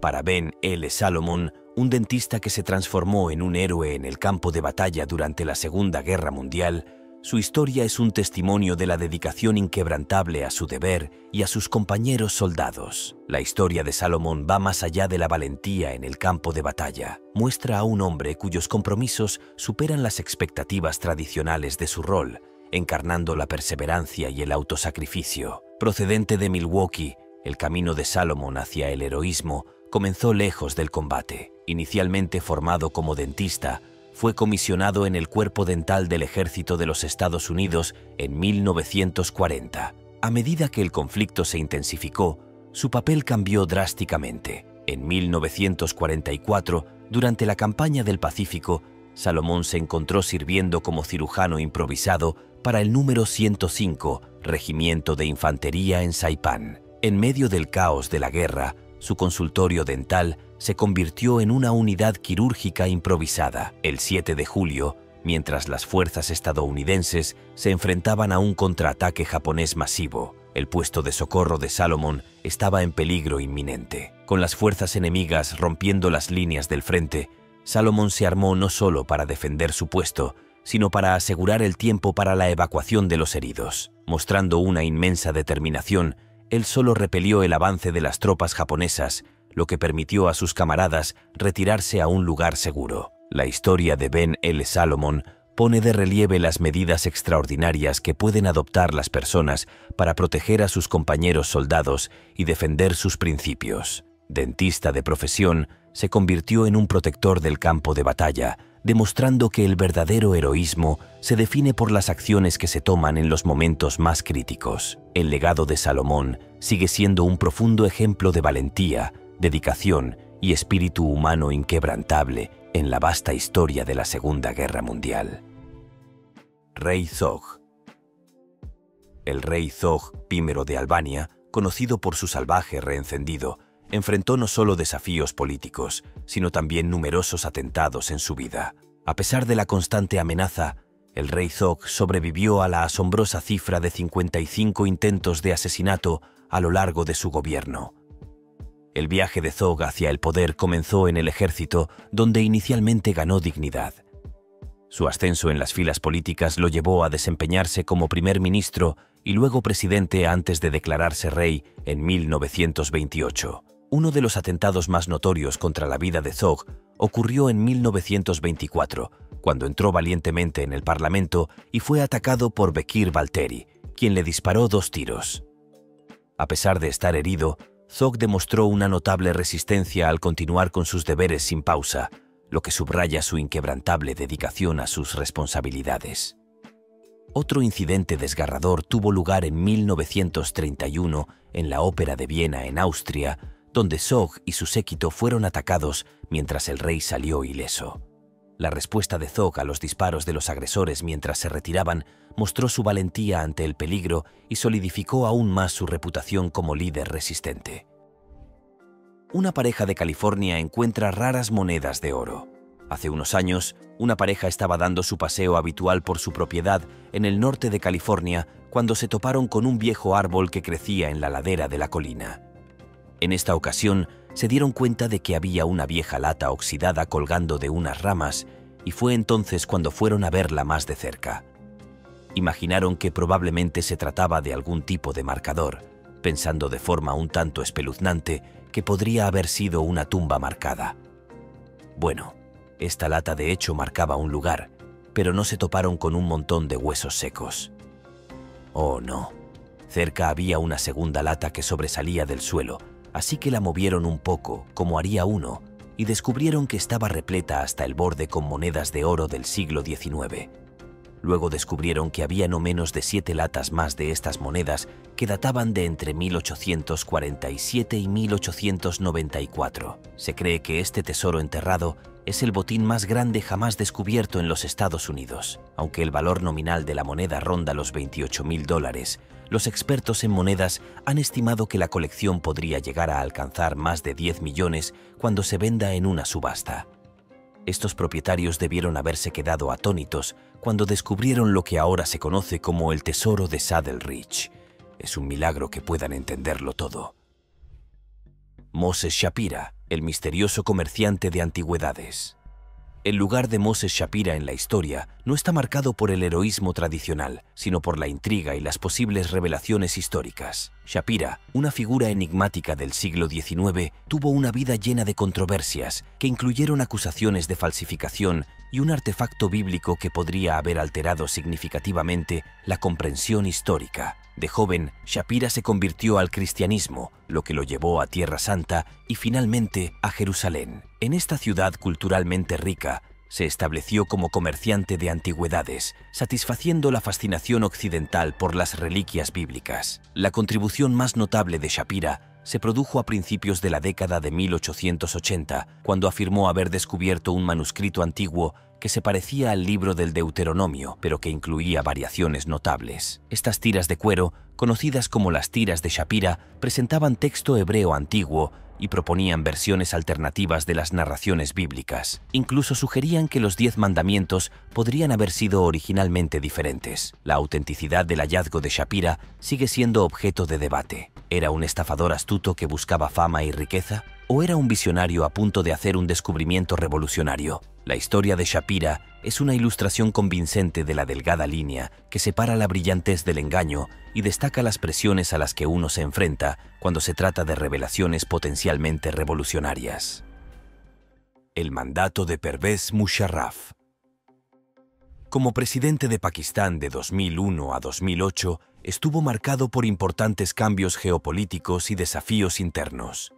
Para Ben L. Salomon, un dentista que se transformó en un héroe en el campo de batalla durante la Segunda Guerra Mundial, su historia es un testimonio de la dedicación inquebrantable a su deber y a sus compañeros soldados. La historia de Salomon va más allá de la valentía en el campo de batalla. Muestra a un hombre cuyos compromisos superan las expectativas tradicionales de su rol, encarnando la perseverancia y el autosacrificio. Procedente de Milwaukee, el camino de Salomon hacia el heroísmo comenzó lejos del combate. Inicialmente formado como dentista, fue comisionado en el Cuerpo Dental del Ejército de los Estados Unidos en 1940. A medida que el conflicto se intensificó, su papel cambió drásticamente. En 1944, durante la campaña del Pacífico, Salomón se encontró sirviendo como cirujano improvisado para el número 105, Regimiento de Infantería en Saipán. En medio del caos de la guerra, su consultorio dental se convirtió en una unidad quirúrgica improvisada. El 7 de julio, mientras las fuerzas estadounidenses se enfrentaban a un contraataque japonés masivo, el puesto de socorro de Salomón estaba en peligro inminente. Con las fuerzas enemigas rompiendo las líneas del frente, Salomón se armó no solo para defender su puesto, sino para asegurar el tiempo para la evacuación de los heridos. Mostrando una inmensa determinación, él solo repelió el avance de las tropas japonesas, lo que permitió a sus camaradas retirarse a un lugar seguro. La historia de Ben L. Salomón pone de relieve las medidas extraordinarias que pueden adoptar las personas para proteger a sus compañeros soldados y defender sus principios. Dentista de profesión, se convirtió en un protector del campo de batalla, demostrando que el verdadero heroísmo se define por las acciones que se toman en los momentos más críticos. El legado de Salomón sigue siendo un profundo ejemplo de valentía, dedicación y espíritu humano inquebrantable en la vasta historia de la Segunda Guerra Mundial. Rey Zog. El rey Zog I de Albania, conocido por su salvaje reencendido, enfrentó no solo desafíos políticos, sino también numerosos atentados en su vida. A pesar de la constante amenaza, el rey Zog sobrevivió a la asombrosa cifra de 55 intentos de asesinato a lo largo de su gobierno. El viaje de Zog hacia el poder comenzó en el ejército, donde inicialmente ganó dignidad. Su ascenso en las filas políticas lo llevó a desempeñarse como primer ministro y luego presidente antes de declararse rey en 1928. Uno de los atentados más notorios contra la vida de Zog ocurrió en 1924, cuando entró valientemente en el Parlamento y fue atacado por Bekir Valteri, quien le disparó 2 tiros. A pesar de estar herido, Zog demostró una notable resistencia al continuar con sus deberes sin pausa, lo que subraya su inquebrantable dedicación a sus responsabilidades. Otro incidente desgarrador tuvo lugar en 1931 en la Ópera de Viena, en Austria, donde Zog y su séquito fueron atacados mientras el rey salió ileso. La respuesta de Zog a los disparos de los agresores mientras se retiraban mostró su valentía ante el peligro y solidificó aún más su reputación como líder resistente. Una pareja de California encuentra raras monedas de oro. Hace unos años, una pareja estaba dando su paseo habitual por su propiedad en el norte de California cuando se toparon con un viejo árbol que crecía en la ladera de la colina. En esta ocasión, se dieron cuenta de que había una vieja lata oxidada colgando de unas ramas, y fue entonces cuando fueron a verla más de cerca. Imaginaron que probablemente se trataba de algún tipo de marcador, pensando de forma un tanto espeluznante que podría haber sido una tumba marcada. Bueno, esta lata de hecho marcaba un lugar, pero no se toparon con un montón de huesos secos. Oh no, cerca había una segunda lata que sobresalía del suelo, así que la movieron un poco, como haría uno, y descubrieron que estaba repleta hasta el borde con monedas de oro del siglo XIX. Luego descubrieron que había no menos de 7 latas más de estas monedas que databan de entre 1847 y 1894. Se cree que este tesoro enterrado es el botín más grande jamás descubierto en los Estados Unidos. Aunque el valor nominal de la moneda ronda los $28.000, los expertos en monedas han estimado que la colección podría llegar a alcanzar más de 10 millones cuando se venda en una subasta. Estos propietarios debieron haberse quedado atónitos cuando descubrieron lo que ahora se conoce como el tesoro de Saddle Ridge. Es un milagro que puedan entenderlo todo. Moses Shapira, el misterioso comerciante de antigüedades. El lugar de Moses Shapira en la historia no está marcado por el heroísmo tradicional, sino por la intriga y las posibles revelaciones históricas. Shapira, una figura enigmática del siglo XIX, tuvo una vida llena de controversias que incluyeron acusaciones de falsificación y un artefacto bíblico que podría haber alterado significativamente la comprensión histórica. De joven, Shapira se convirtió al cristianismo, lo que lo llevó a Tierra Santa y finalmente a Jerusalén. En esta ciudad culturalmente rica, se estableció como comerciante de antigüedades, satisfaciendo la fascinación occidental por las reliquias bíblicas. La contribución más notable de Shapira se produjo a principios de la década de 1880, cuando afirmó haber descubierto un manuscrito antiguo que se parecía al libro del Deuteronomio, pero que incluía variaciones notables. Estas tiras de cuero, conocidas como las tiras de Shapira, presentaban texto hebreo antiguo y proponían versiones alternativas de las narraciones bíblicas. Incluso sugerían que los 10 mandamientos podrían haber sido originalmente diferentes. La autenticidad del hallazgo de Shapira sigue siendo objeto de debate. ¿Era un estafador astuto que buscaba fama y riqueza? ¿O era un visionario a punto de hacer un descubrimiento revolucionario? La historia de Shapira es una ilustración convincente de la delgada línea que separa la brillantez del engaño y destaca las presiones a las que uno se enfrenta cuando se trata de revelaciones potencialmente revolucionarias. El mandato de Pervez Musharraf. Como presidente de Pakistán de 2001 a 2008, estuvo marcado por importantes cambios geopolíticos y desafíos internos.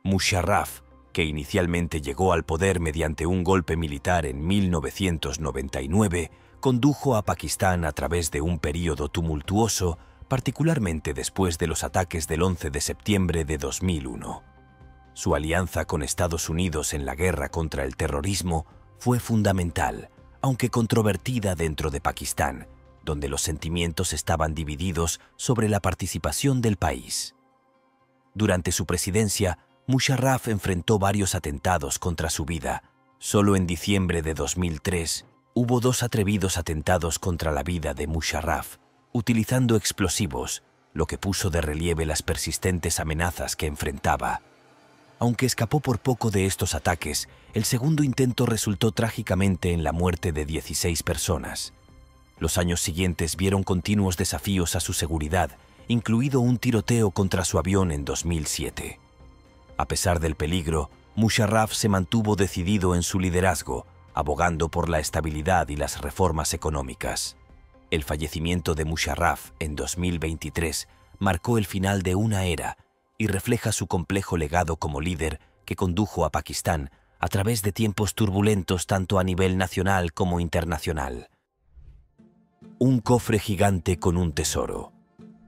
Musharraf, que inicialmente llegó al poder mediante un golpe militar en 1999, condujo a Pakistán a través de un período tumultuoso, particularmente después de los ataques del 11 de septiembre de 2001. Su alianza con Estados Unidos en la guerra contra el terrorismo fue fundamental, aunque controvertida dentro de Pakistán, donde los sentimientos estaban divididos sobre la participación del país. Durante su presidencia, Musharraf enfrentó varios atentados contra su vida. Solo en diciembre de 2003 hubo 2 atrevidos atentados contra la vida de Musharraf, utilizando explosivos, lo que puso de relieve las persistentes amenazas que enfrentaba. Aunque escapó por poco de estos ataques, el segundo intento resultó trágicamente en la muerte de 16 personas. Los años siguientes vieron continuos desafíos a su seguridad, incluido un tiroteo contra su avión en 2007. A pesar del peligro, Musharraf se mantuvo decidido en su liderazgo, abogando por la estabilidad y las reformas económicas. El fallecimiento de Musharraf en 2023 marcó el final de una era y refleja su complejo legado como líder que condujo a Pakistán a través de tiempos turbulentos tanto a nivel nacional como internacional. Un cofre gigante con un tesoro.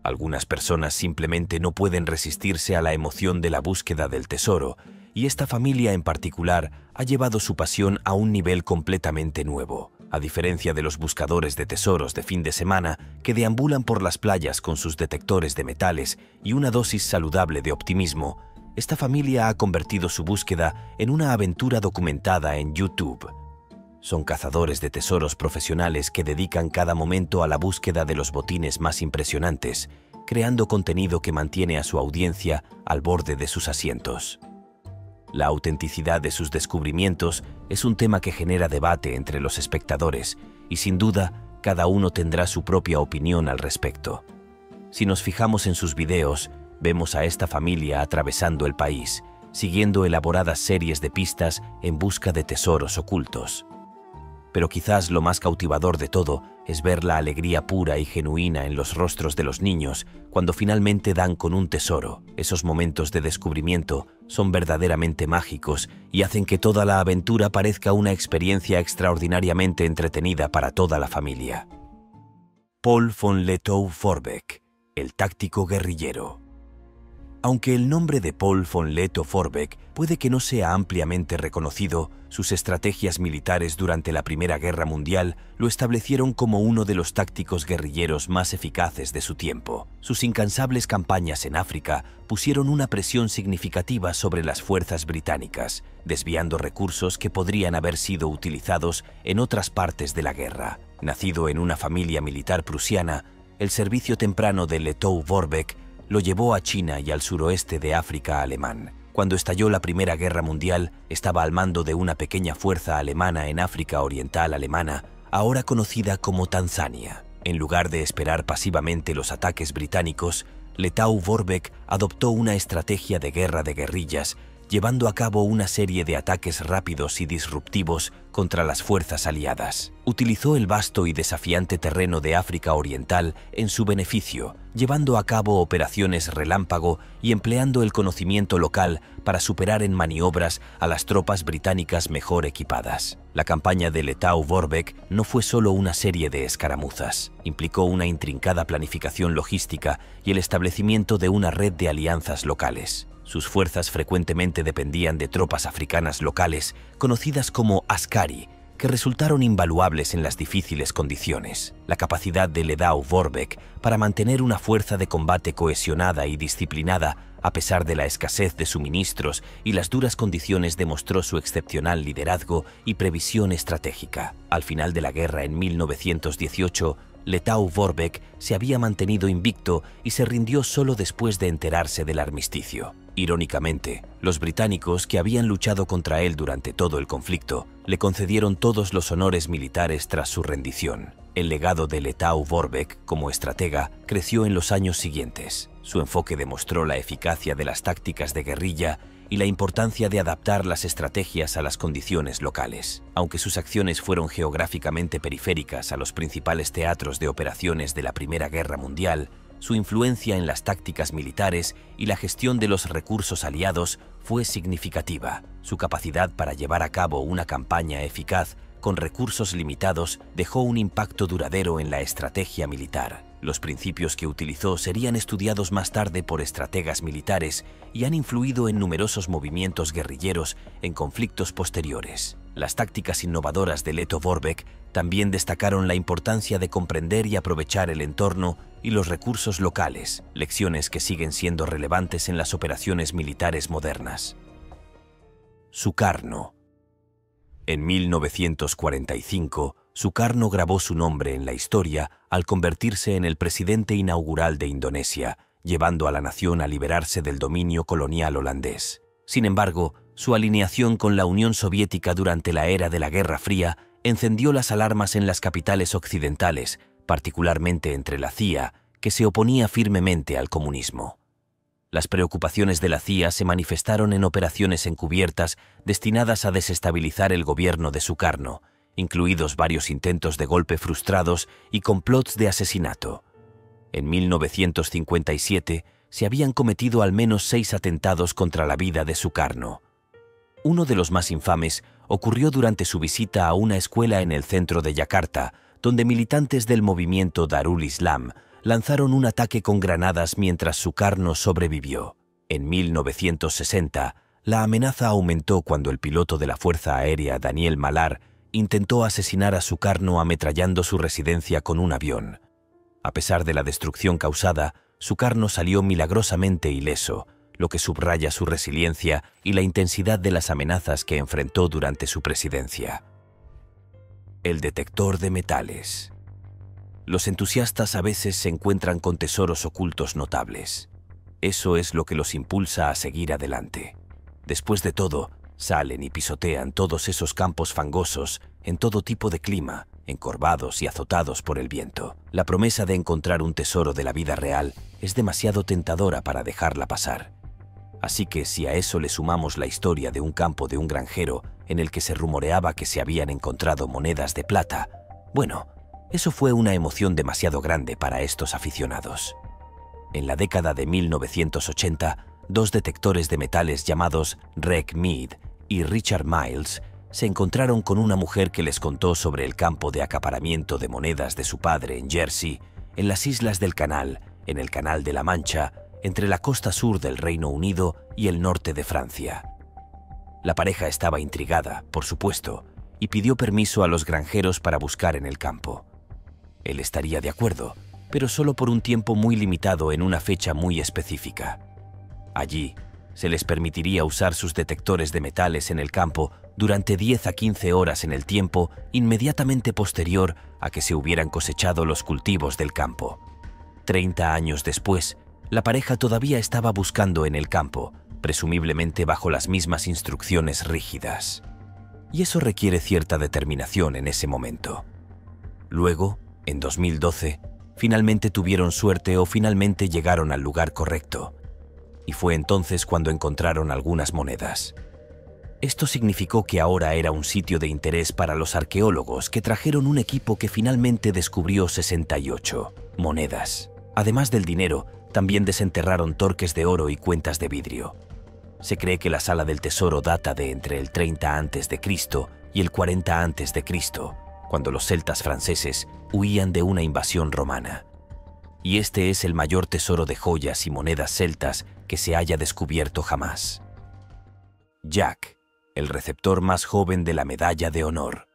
Algunas personas simplemente no pueden resistirse a la emoción de la búsqueda del tesoro, y esta familia en particular ha llevado su pasión a un nivel completamente nuevo. A diferencia de los buscadores de tesoros de fin de semana que deambulan por las playas con sus detectores de metales y una dosis saludable de optimismo, esta familia ha convertido su búsqueda en una aventura documentada en YouTube. Son cazadores de tesoros profesionales que dedican cada momento a la búsqueda de los botines más impresionantes, creando contenido que mantiene a su audiencia al borde de sus asientos. La autenticidad de sus descubrimientos es un tema que genera debate entre los espectadores y, sin duda, cada uno tendrá su propia opinión al respecto. Si nos fijamos en sus videos, vemos a esta familia atravesando el país, siguiendo elaboradas series de pistas en busca de tesoros ocultos. Pero quizás lo más cautivador de todo es ver la alegría pura y genuina en los rostros de los niños cuando finalmente dan con un tesoro. Esos momentos de descubrimiento son verdaderamente mágicos y hacen que toda la aventura parezca una experiencia extraordinariamente entretenida para toda la familia. Paul von Lettow-Vorbeck, el táctico guerrillero. Aunque el nombre de Paul von Lettow-Vorbeck puede que no sea ampliamente reconocido, sus estrategias militares durante la Primera Guerra Mundial lo establecieron como uno de los tácticos guerrilleros más eficaces de su tiempo. Sus incansables campañas en África pusieron una presión significativa sobre las fuerzas británicas, desviando recursos que podrían haber sido utilizados en otras partes de la guerra. Nacido en una familia militar prusiana, el servicio temprano de Lettow-Vorbeck lo llevó a China y al suroeste de África alemán. Cuando estalló la Primera Guerra Mundial, estaba al mando de una pequeña fuerza alemana en África Oriental alemana, ahora conocida como Tanzania. En lugar de esperar pasivamente los ataques británicos, Lettow-Vorbeck adoptó una estrategia de guerra de guerrillas, llevando a cabo una serie de ataques rápidos y disruptivos contra las fuerzas aliadas. Utilizó el vasto y desafiante terreno de África Oriental en su beneficio, llevando a cabo operaciones relámpago y empleando el conocimiento local para superar en maniobras a las tropas británicas mejor equipadas. La campaña de Letao-Vorbeck no fue solo una serie de escaramuzas, implicó una intrincada planificación logística y el establecimiento de una red de alianzas locales. Sus fuerzas frecuentemente dependían de tropas africanas locales, conocidas como askari, que resultaron invaluables en las difíciles condiciones. La capacidad de Letao-Vorbeck para mantener una fuerza de combate cohesionada y disciplinada a pesar de la escasez de suministros y las duras condiciones demostró su excepcional liderazgo y previsión estratégica. Al final de la guerra en 1918, Letao-Vorbeck se había mantenido invicto y se rindió solo después de enterarse del armisticio. Irónicamente, los británicos, que habían luchado contra él durante todo el conflicto, le concedieron todos los honores militares tras su rendición. El legado de Letao-Vorbeck como estratega creció en los años siguientes. Su enfoque demostró la eficacia de las tácticas de guerrilla y la importancia de adaptar las estrategias a las condiciones locales. Aunque sus acciones fueron geográficamente periféricas a los principales teatros de operaciones de la Primera Guerra Mundial, su influencia en las tácticas militares y la gestión de los recursos aliados fue significativa. Su capacidad para llevar a cabo una campaña eficaz con recursos limitados dejó un impacto duradero en la estrategia militar. Los principios que utilizó serían estudiados más tarde por estrategas militares y han influido en numerosos movimientos guerrilleros en conflictos posteriores. Las tácticas innovadoras de Letao-Vorbeck también destacaron la importancia de comprender y aprovechar el entorno y los recursos locales, lecciones que siguen siendo relevantes en las operaciones militares modernas. Sukarno. En 1945, Sukarno grabó su nombre en la historia al convertirse en el presidente inaugural de Indonesia, llevando a la nación a liberarse del dominio colonial holandés. Sin embargo, su alineación con la Unión Soviética durante la era de la Guerra Fría encendió las alarmas en las capitales occidentales, particularmente entre la CIA, que se oponía firmemente al comunismo. Las preocupaciones de la CIA se manifestaron en operaciones encubiertas destinadas a desestabilizar el gobierno de Sukarno, incluidos varios intentos de golpe frustrados y complots de asesinato. En 1957 se habían cometido al menos 6 atentados contra la vida de Sukarno. Uno de los más infames ocurrió durante su visita a una escuela en el centro de Yakarta, donde militantes del movimiento Darul Islam lanzaron un ataque con granadas mientras Sukarno sobrevivió. En 1960, la amenaza aumentó cuando el piloto de la Fuerza Aérea Daniel Malar intentó asesinar a Sukarno ametrallando su residencia con un avión. A pesar de la destrucción causada, Sukarno salió milagrosamente ileso, lo que subraya su resiliencia y la intensidad de las amenazas que enfrentó durante su presidencia. El detector de metales. Los entusiastas a veces se encuentran con tesoros ocultos notables. Eso es lo que los impulsa a seguir adelante. Después de todo, salen y pisotean todos esos campos fangosos en todo tipo de clima, encorvados y azotados por el viento. La promesa de encontrar un tesoro de la vida real es demasiado tentadora para dejarla pasar. Así que si a eso le sumamos la historia de un campo de un granjero en el que se rumoreaba que se habían encontrado monedas de plata, bueno, eso fue una emoción demasiado grande para estos aficionados. En la década de 1980, 2 detectores de metales llamados Reg Mead y Richard Miles se encontraron con una mujer que les contó sobre el campo de acaparamiento de monedas de su padre en Jersey, en las Islas del Canal, en el Canal de la Mancha, entre la costa sur del Reino Unido y el norte de Francia. La pareja estaba intrigada, por supuesto, y pidió permiso a los granjeros para buscar en el campo. Él estaría de acuerdo, pero solo por un tiempo muy limitado en una fecha muy específica. Allí, se les permitiría usar sus detectores de metales en el campo durante 10 a 15 horas en el tiempo inmediatamente posterior a que se hubieran cosechado los cultivos del campo. 30 años después, la pareja todavía estaba buscando en el campo, presumiblemente bajo las mismas instrucciones rígidas. Y eso requiere cierta determinación en ese momento. Luego, en 2012, finalmente tuvieron suerte o finalmente llegaron al lugar correcto. y fue entonces cuando encontraron algunas monedas. Esto significó que ahora era un sitio de interés para los arqueólogos, que trajeron un equipo que finalmente descubrió 68 monedas. Además del dinero, también desenterraron torques de oro y cuentas de vidrio. Se cree que la sala del tesoro data de entre el 30 a.C. y el 40 a.C., cuando los celtas franceses huían de una invasión romana. Y este es el mayor tesoro de joyas y monedas celtas que se haya descubierto jamás. Jack, el receptor más joven de la Medalla de Honor.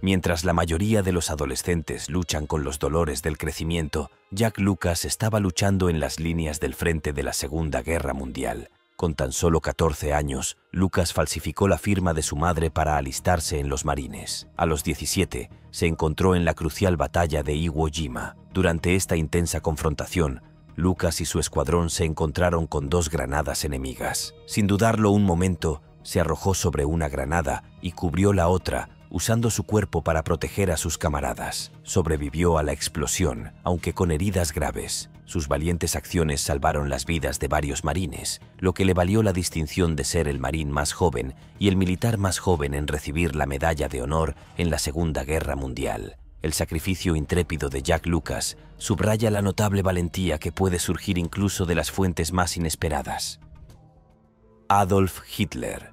Mientras la mayoría de los adolescentes luchan con los dolores del crecimiento, Jack Lucas estaba luchando en las líneas del frente de la Segunda Guerra Mundial. Con tan solo 14 años, Lucas falsificó la firma de su madre para alistarse en los marines. A los 17, se encontró en la crucial batalla de Iwo Jima. Durante esta intensa confrontación, Lucas y su escuadrón se encontraron con 2 granadas enemigas. Sin dudarlo un momento, se arrojó sobre una granada y cubrió la otra, usando su cuerpo para proteger a sus camaradas. Sobrevivió a la explosión, aunque con heridas graves. Sus valientes acciones salvaron las vidas de varios marines, lo que le valió la distinción de ser el marín más joven y el militar más joven en recibir la Medalla de Honor en la Segunda Guerra Mundial. El sacrificio intrépido de Jack Lucas subraya la notable valentía que puede surgir incluso de las fuentes más inesperadas. Adolf Hitler.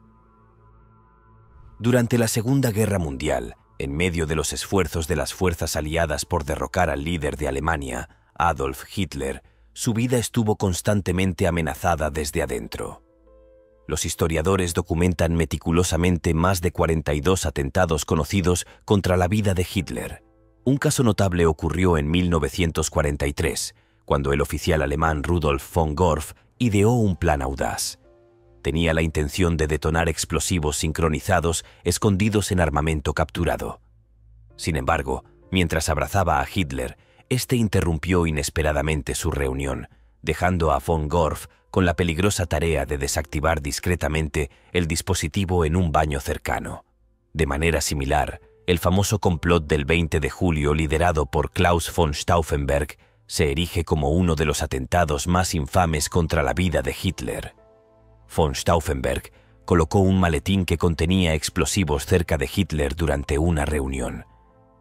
Durante la Segunda Guerra Mundial, en medio de los esfuerzos de las fuerzas aliadas por derrocar al líder de Alemania, Adolf Hitler, su vida estuvo constantemente amenazada desde adentro. Los historiadores documentan meticulosamente más de 42 atentados conocidos contra la vida de Hitler. Un caso notable ocurrió en 1943, cuando el oficial alemán Rudolf von Gorff ideó un plan audaz. Tenía la intención de detonar explosivos sincronizados escondidos en armamento capturado. Sin embargo, mientras abrazaba a Hitler, este interrumpió inesperadamente su reunión, dejando a von Gorff con la peligrosa tarea de desactivar discretamente el dispositivo en un baño cercano. De manera similar, el famoso complot del 20 de julio liderado por Klaus von Stauffenberg se erige como uno de los atentados más infames contra la vida de Hitler. Von Stauffenberg colocó un maletín que contenía explosivos cerca de Hitler durante una reunión.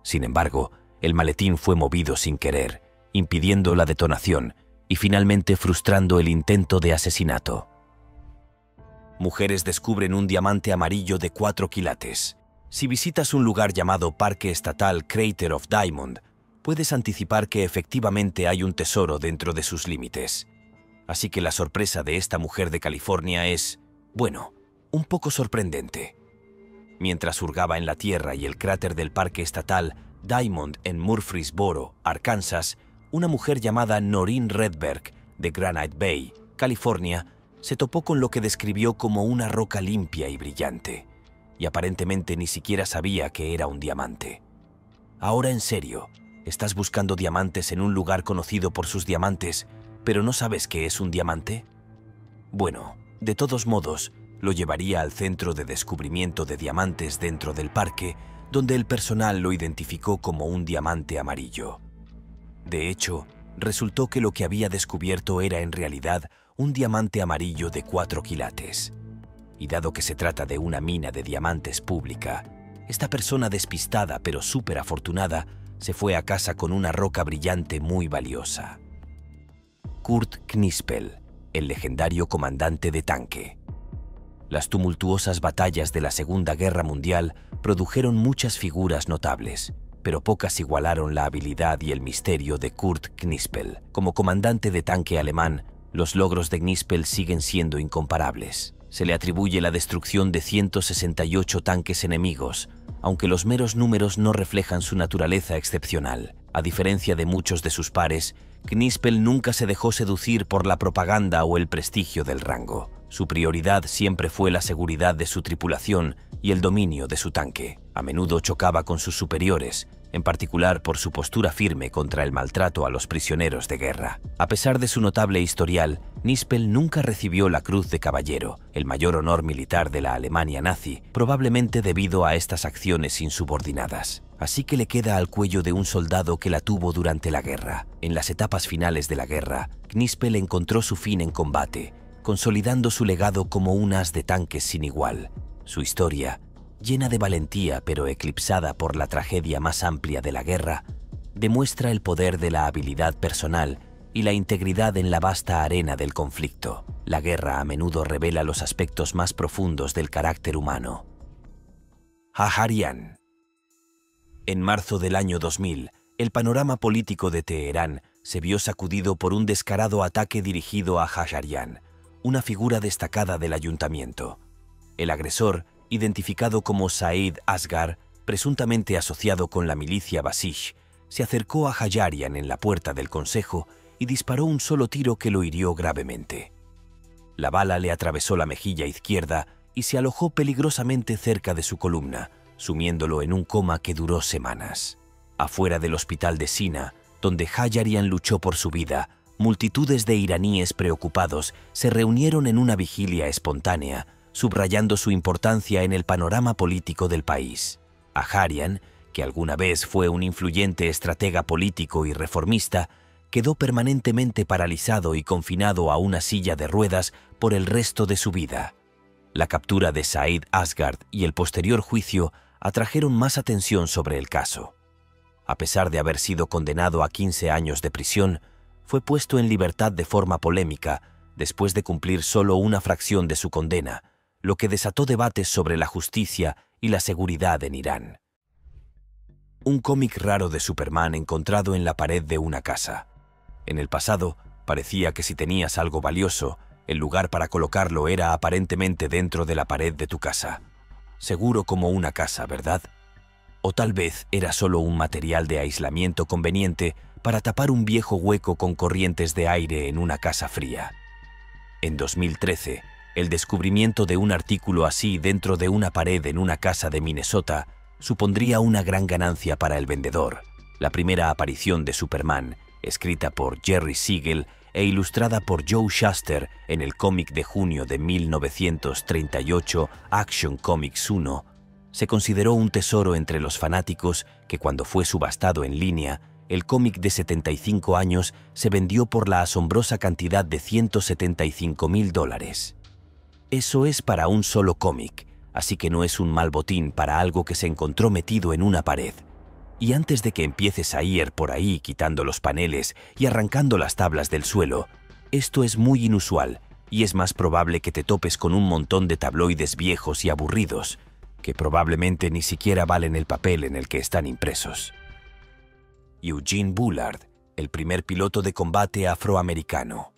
Sin embargo, el maletín fue movido sin querer, impidiendo la detonación y finalmente frustrando el intento de asesinato. Mujeres descubren un diamante amarillo de 4 quilates. Si visitas un lugar llamado Parque Estatal Crater of Diamond, puedes anticipar que efectivamente hay un tesoro dentro de sus límites. Así que la sorpresa de esta mujer de California es, bueno, un poco sorprendente. Mientras hurgaba en la tierra y el cráter del Parque Estatal Diamond en Murfreesboro, Arkansas, una mujer llamada Noreen Redberg, de Granite Bay, California, se topó con lo que describió como una roca limpia y brillante, y aparentemente ni siquiera sabía que era un diamante. Ahora en serio, ¿estás buscando diamantes en un lugar conocido por sus diamantes, pero no sabes qué es un diamante? Bueno, de todos modos, lo llevaría al centro de descubrimiento de diamantes dentro del parque, donde el personal lo identificó como un diamante amarillo. De hecho, resultó que lo que había descubierto era en realidad un diamante amarillo de 4 quilates. Y dado que se trata de una mina de diamantes pública, esta persona despistada pero súper afortunada se fue a casa con una roca brillante muy valiosa. Kurt Knispel, el legendario comandante de tanque. Las tumultuosas batallas de la Segunda Guerra Mundial produjeron muchas figuras notables, pero pocas igualaron la habilidad y el misterio de Kurt Knispel. Como comandante de tanque alemán, los logros de Knispel siguen siendo incomparables. Se le atribuye la destrucción de 168 tanques enemigos, aunque los meros números no reflejan su naturaleza excepcional. A diferencia de muchos de sus pares, Knispel nunca se dejó seducir por la propaganda o el prestigio del rango. Su prioridad siempre fue la seguridad de su tripulación y el dominio de su tanque. A menudo chocaba con sus superiores, en particular por su postura firme contra el maltrato a los prisioneros de guerra. A pesar de su notable historial, Knispel nunca recibió la Cruz de Caballero, el mayor honor militar de la Alemania nazi, probablemente debido a estas acciones insubordinadas. así que le queda al cuello de un soldado que la tuvo durante la guerra. En las etapas finales de la guerra, Knispel encontró su fin en combate, consolidando su legado como un as de tanques sin igual. Su historia, llena de valentía pero eclipsada por la tragedia más amplia de la guerra, demuestra el poder de la habilidad personal y la integridad en la vasta arena del conflicto. La guerra a menudo revela los aspectos más profundos del carácter humano. Hajarian. En marzo del año 2000, el panorama político de Teherán se vio sacudido por un descarado ataque dirigido a Hajarian, una figura destacada del ayuntamiento. El agresor, identificado como Saeed Asghar, presuntamente asociado con la milicia Basij, se acercó a Hajarian en la puerta del consejo y disparó un solo tiro que lo hirió gravemente. La bala le atravesó la mejilla izquierda y se alojó peligrosamente cerca de su columna, sumiéndolo en un coma que duró semanas. Afuera del hospital de Sina, donde Hajarian luchó por su vida, multitudes de iraníes preocupados se reunieron en una vigilia espontánea, subrayando su importancia en el panorama político del país. Hajarian, que alguna vez fue un influyente estratega político y reformista, quedó permanentemente paralizado y confinado a una silla de ruedas por el resto de su vida. La captura de Saeed Asghar y el posterior juicio atrajeron más atención sobre el caso. A pesar de haber sido condenado a 15 años de prisión, fue puesto en libertad de forma polémica después de cumplir solo una fracción de su condena, lo que desató debates sobre la justicia y la seguridad en Irán. Un cómic raro de Superman encontrado en la pared de una casa. En el pasado, parecía que si tenías algo valioso, el lugar para colocarlo era aparentemente dentro de la pared de tu casa. Seguro como una casa, ¿verdad? O tal vez era solo un material de aislamiento conveniente para tapar un viejo hueco con corrientes de aire en una casa fría. En 2013, el descubrimiento de un artículo así dentro de una pared en una casa de Minnesota supondría una gran ganancia para el vendedor. La primera aparición de Superman, escrita por Jerry Siegel e ilustrada por Joe Shuster en el cómic de junio de 1938 Action Comics 1, se consideró un tesoro entre los fanáticos que cuando fue subastado en línea, el cómic de 75 años se vendió por la asombrosa cantidad de $175,000. Eso es para un solo cómic, así que no es un mal botín para algo que se encontró metido en una pared. Y antes de que empieces a ir por ahí quitando los paneles y arrancando las tablas del suelo, esto es muy inusual y es más probable que te topes con un montón de tabloides viejos y aburridos, que probablemente ni siquiera valen el papel en el que están impresos. Eugene Bullard, el primer piloto de combate afroamericano.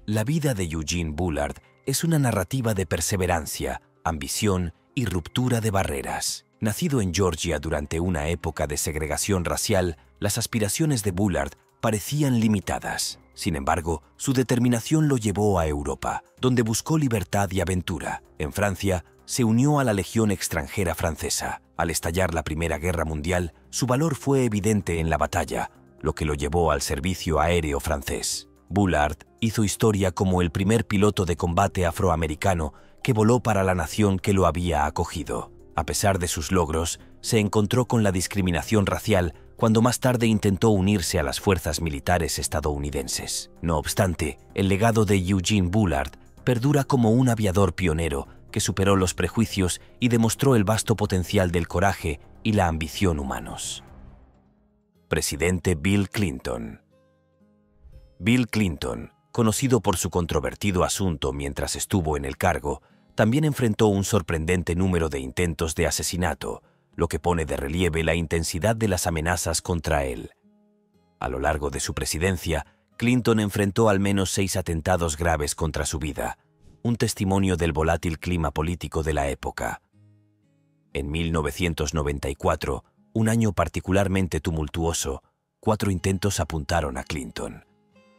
La vida de Eugene Bullard es una narrativa de perseverancia, ambición y ruptura de barreras. Nacido en Georgia durante una época de segregación racial, las aspiraciones de Bullard parecían limitadas. Sin embargo, su determinación lo llevó a Europa, donde buscó libertad y aventura. En Francia, se unió a la Legión extranjera francesa. Al estallar la Primera Guerra Mundial, su valor fue evidente en la batalla, lo que lo llevó al servicio aéreo francés. Bullard hizo historia como el primer piloto de combate afroamericano que voló para la nación que lo había acogido. A pesar de sus logros, se encontró con la discriminación racial cuando más tarde intentó unirse a las fuerzas militares estadounidenses. No obstante, el legado de Eugene Bullard perdura como un aviador pionero que superó los prejuicios y demostró el vasto potencial del coraje y la ambición humanos. Presidente Bill Clinton. Bill Clinton, conocido por su controvertido asunto mientras estuvo en el cargo, también enfrentó un sorprendente número de intentos de asesinato, lo que pone de relieve la intensidad de las amenazas contra él. A lo largo de su presidencia, Clinton enfrentó al menos 6 atentados graves contra su vida, un testimonio del volátil clima político de la época. En 1994, un año particularmente tumultuoso, 4 intentos apuntaron a Clinton.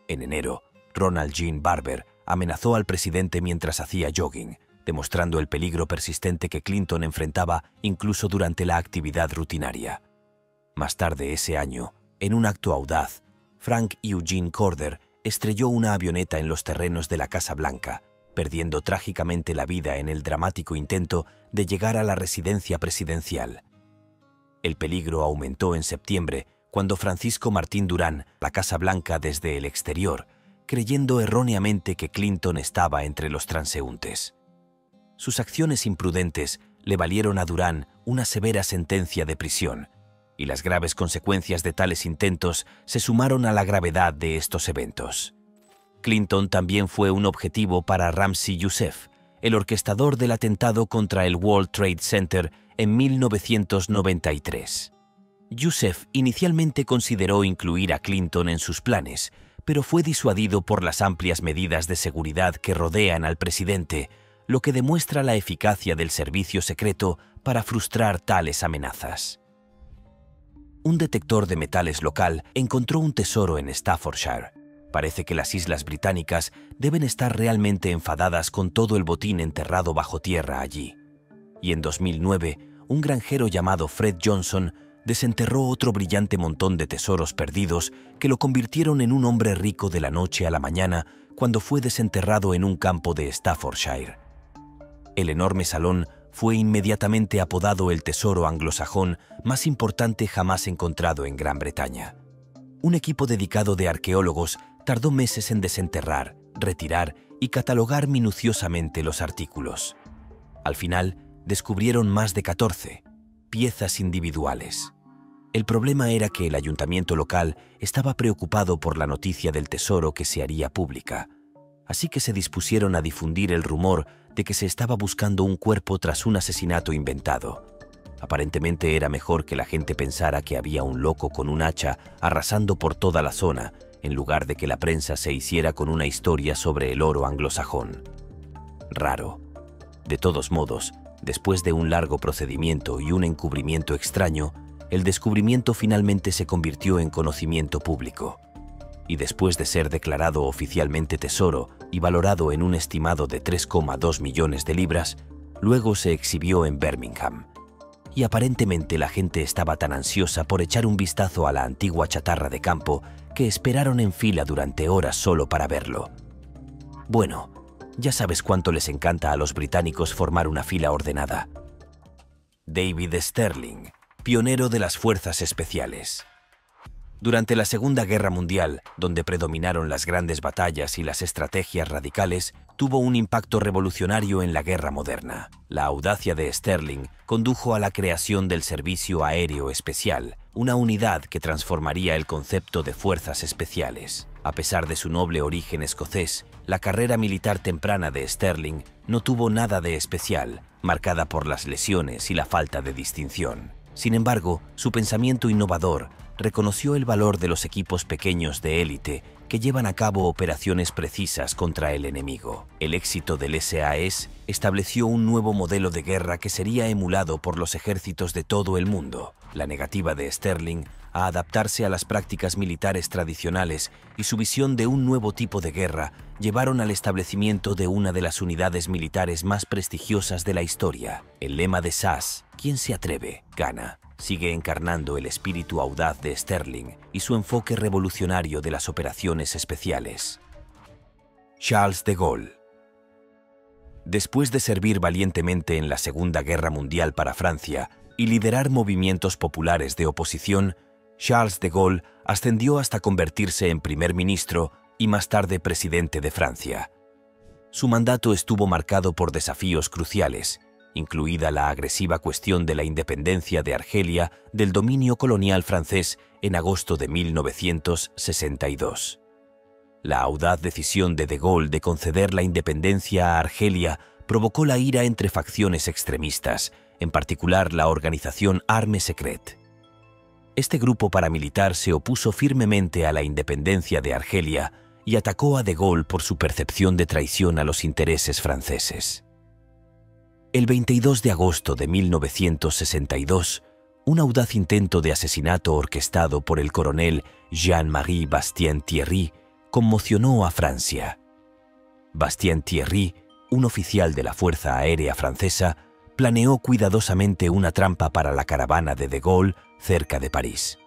En enero, Ronald Jean Barber amenazó al presidente mientras hacía jogging, demostrando el peligro persistente que Clinton enfrentaba incluso durante la actividad rutinaria. Más tarde ese año, en un acto audaz, Frank Eugene Corder estrelló una avioneta en los terrenos de la Casa Blanca, perdiendo trágicamente la vida en el dramático intento de llegar a la residencia presidencial. El peligro aumentó en septiembre, cuando Francisco Martín Durán, la Casa Blanca desde el exterior, creyendo erróneamente que Clinton estaba entre los transeúntes. Sus acciones imprudentes le valieron a Durán una severa sentencia de prisión, y las graves consecuencias de tales intentos se sumaron a la gravedad de estos eventos. Clinton también fue un objetivo para Ramzi Youssef, el orquestador del atentado contra el World Trade Center en 1993. Youssef inicialmente consideró incluir a Clinton en sus planes, pero fue disuadido por las amplias medidas de seguridad que rodean al presidente, lo que demuestra la eficacia del servicio secreto para frustrar tales amenazas. Un detector de metales local encontró un tesoro en Staffordshire. Parece que las Islas Británicas deben estar realmente enfadadas con todo el botín enterrado bajo tierra allí. Y en 2009, un granjero llamado Fred Johnson desenterró otro brillante montón de tesoros perdidos que lo convirtieron en un hombre rico de la noche a la mañana cuando fue desenterrado en un campo de Staffordshire. El enorme salón fue inmediatamente apodado el tesoro anglosajón más importante jamás encontrado en Gran Bretaña. Un equipo dedicado de arqueólogos tardó meses en desenterrar, retirar y catalogar minuciosamente los artículos. Al final, descubrieron más de 14 piezas individuales. El problema era que el ayuntamiento local estaba preocupado por la noticia del tesoro que se haría pública, así que se dispusieron a difundir el rumor de que se estaba buscando un cuerpo tras un asesinato inventado. Aparentemente era mejor que la gente pensara que había un loco con un hacha arrasando por toda la zona, en lugar de que la prensa se hiciera con una historia sobre el oro anglosajón. Raro. De todos modos, después de un largo procedimiento y un encubrimiento extraño, el descubrimiento finalmente se convirtió en conocimiento público. Y después de ser declarado oficialmente tesoro y valorado en un estimado de 3,2 millones de libras, luego se exhibió en Birmingham. Y aparentemente la gente estaba tan ansiosa por echar un vistazo a la antigua chatarra de campo que esperaron en fila durante horas solo para verlo. Bueno, ya sabes cuánto les encanta a los británicos formar una fila ordenada. David Sterling, pionero de las fuerzas especiales. Durante la Segunda Guerra Mundial, donde predominaron las grandes batallas y las estrategias radicales, tuvo un impacto revolucionario en la guerra moderna. La audacia de Sterling condujo a la creación del Servicio Aéreo Especial, una unidad que transformaría el concepto de fuerzas especiales. A pesar de su noble origen escocés, la carrera militar temprana de Sterling no tuvo nada de especial, marcada por las lesiones y la falta de distinción. Sin embargo, su pensamiento innovador reconoció el valor de los equipos pequeños de élite que llevan a cabo operaciones precisas contra el enemigo. El éxito del SAS estableció un nuevo modelo de guerra que sería emulado por los ejércitos de todo el mundo. La negativa de Sterling a adaptarse a las prácticas militares tradicionales y su visión de un nuevo tipo de guerra llevaron al establecimiento de una de las unidades militares más prestigiosas de la historia. El lema de SAS, "Quien se atreve, gana", sigue encarnando el espíritu audaz de Sterling y su enfoque revolucionario de las operaciones especiales. Charles de Gaulle. Después de servir valientemente en la Segunda Guerra Mundial para Francia y liderar movimientos populares de oposición, Charles de Gaulle ascendió hasta convertirse en primer ministro y más tarde presidente de Francia. Su mandato estuvo marcado por desafíos cruciales, incluida la agresiva cuestión de la independencia de Argelia del dominio colonial francés en agosto de 1962. La audaz decisión de Gaulle de conceder la independencia a Argelia provocó la ira entre facciones extremistas, en particular la organización Arme Secret. Este grupo paramilitar se opuso firmemente a la independencia de Argelia y atacó a de Gaulle por su percepción de traición a los intereses franceses. El 22 de agosto de 1962, un audaz intento de asesinato orquestado por el coronel Jean-Marie Bastien-Thierry conmocionó a Francia. Bastien-Thierry, un oficial de la Fuerza Aérea Francesa, planeó cuidadosamente una trampa para la caravana de Gaulle cerca de París.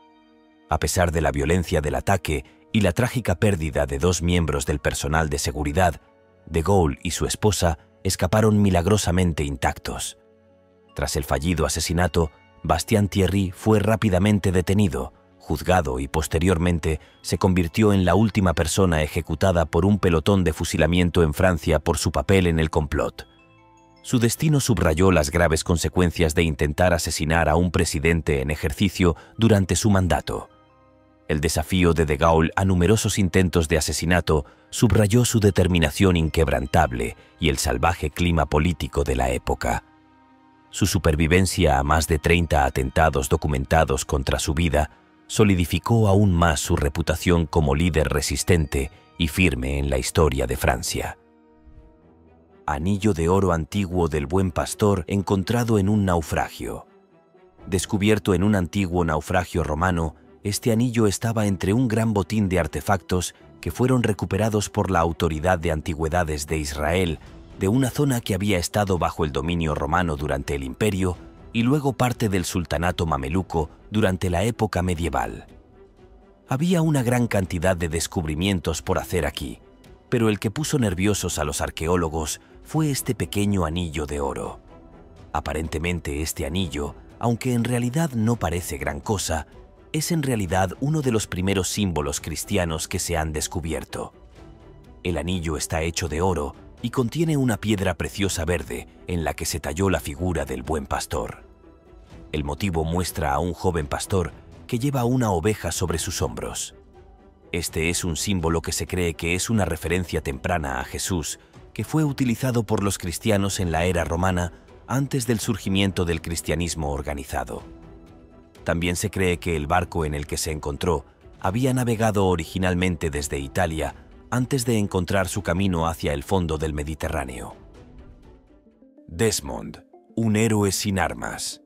A pesar de la violencia del ataque y la trágica pérdida de 2 miembros del personal de seguridad, de Gaulle y su esposa escaparon milagrosamente intactos. Tras el fallido asesinato, Bastien Thierry fue rápidamente detenido, juzgado y posteriormente se convirtió en la última persona ejecutada por un pelotón de fusilamiento en Francia por su papel en el complot. Su destino subrayó las graves consecuencias de intentar asesinar a un presidente en ejercicio durante su mandato. El desafío de De Gaulle a numerosos intentos de asesinato subrayó su determinación inquebrantable y el salvaje clima político de la época. Su supervivencia a más de 30 atentados documentados contra su vida solidificó aún más su reputación como líder resistente y firme en la historia de Francia. Anillo de oro antiguo del Buen Pastor encontrado en un naufragio. Descubierto en un antiguo naufragio romano, este anillo estaba entre un gran botín de artefactos que fueron recuperados por la Autoridad de Antigüedades de Israel de una zona que había estado bajo el dominio romano durante el Imperio y luego parte del sultanato mameluco durante la época medieval. Había una gran cantidad de descubrimientos por hacer aquí, pero el que puso nerviosos a los arqueólogos fue este pequeño anillo de oro. Aparentemente este anillo, aunque en realidad no parece gran cosa, es en realidad uno de los primeros símbolos cristianos que se han descubierto. El anillo está hecho de oro y contiene una piedra preciosa verde en la que se talló la figura del buen pastor. El motivo muestra a un joven pastor que lleva una oveja sobre sus hombros. Este es un símbolo que se cree que es una referencia temprana a Jesús, que fue utilizado por los cristianos en la era romana antes del surgimiento del cristianismo organizado. También se cree que el barco en el que se encontró había navegado originalmente desde Italia antes de encontrar su camino hacia el fondo del Mediterráneo. Desmond, un héroe sin armas.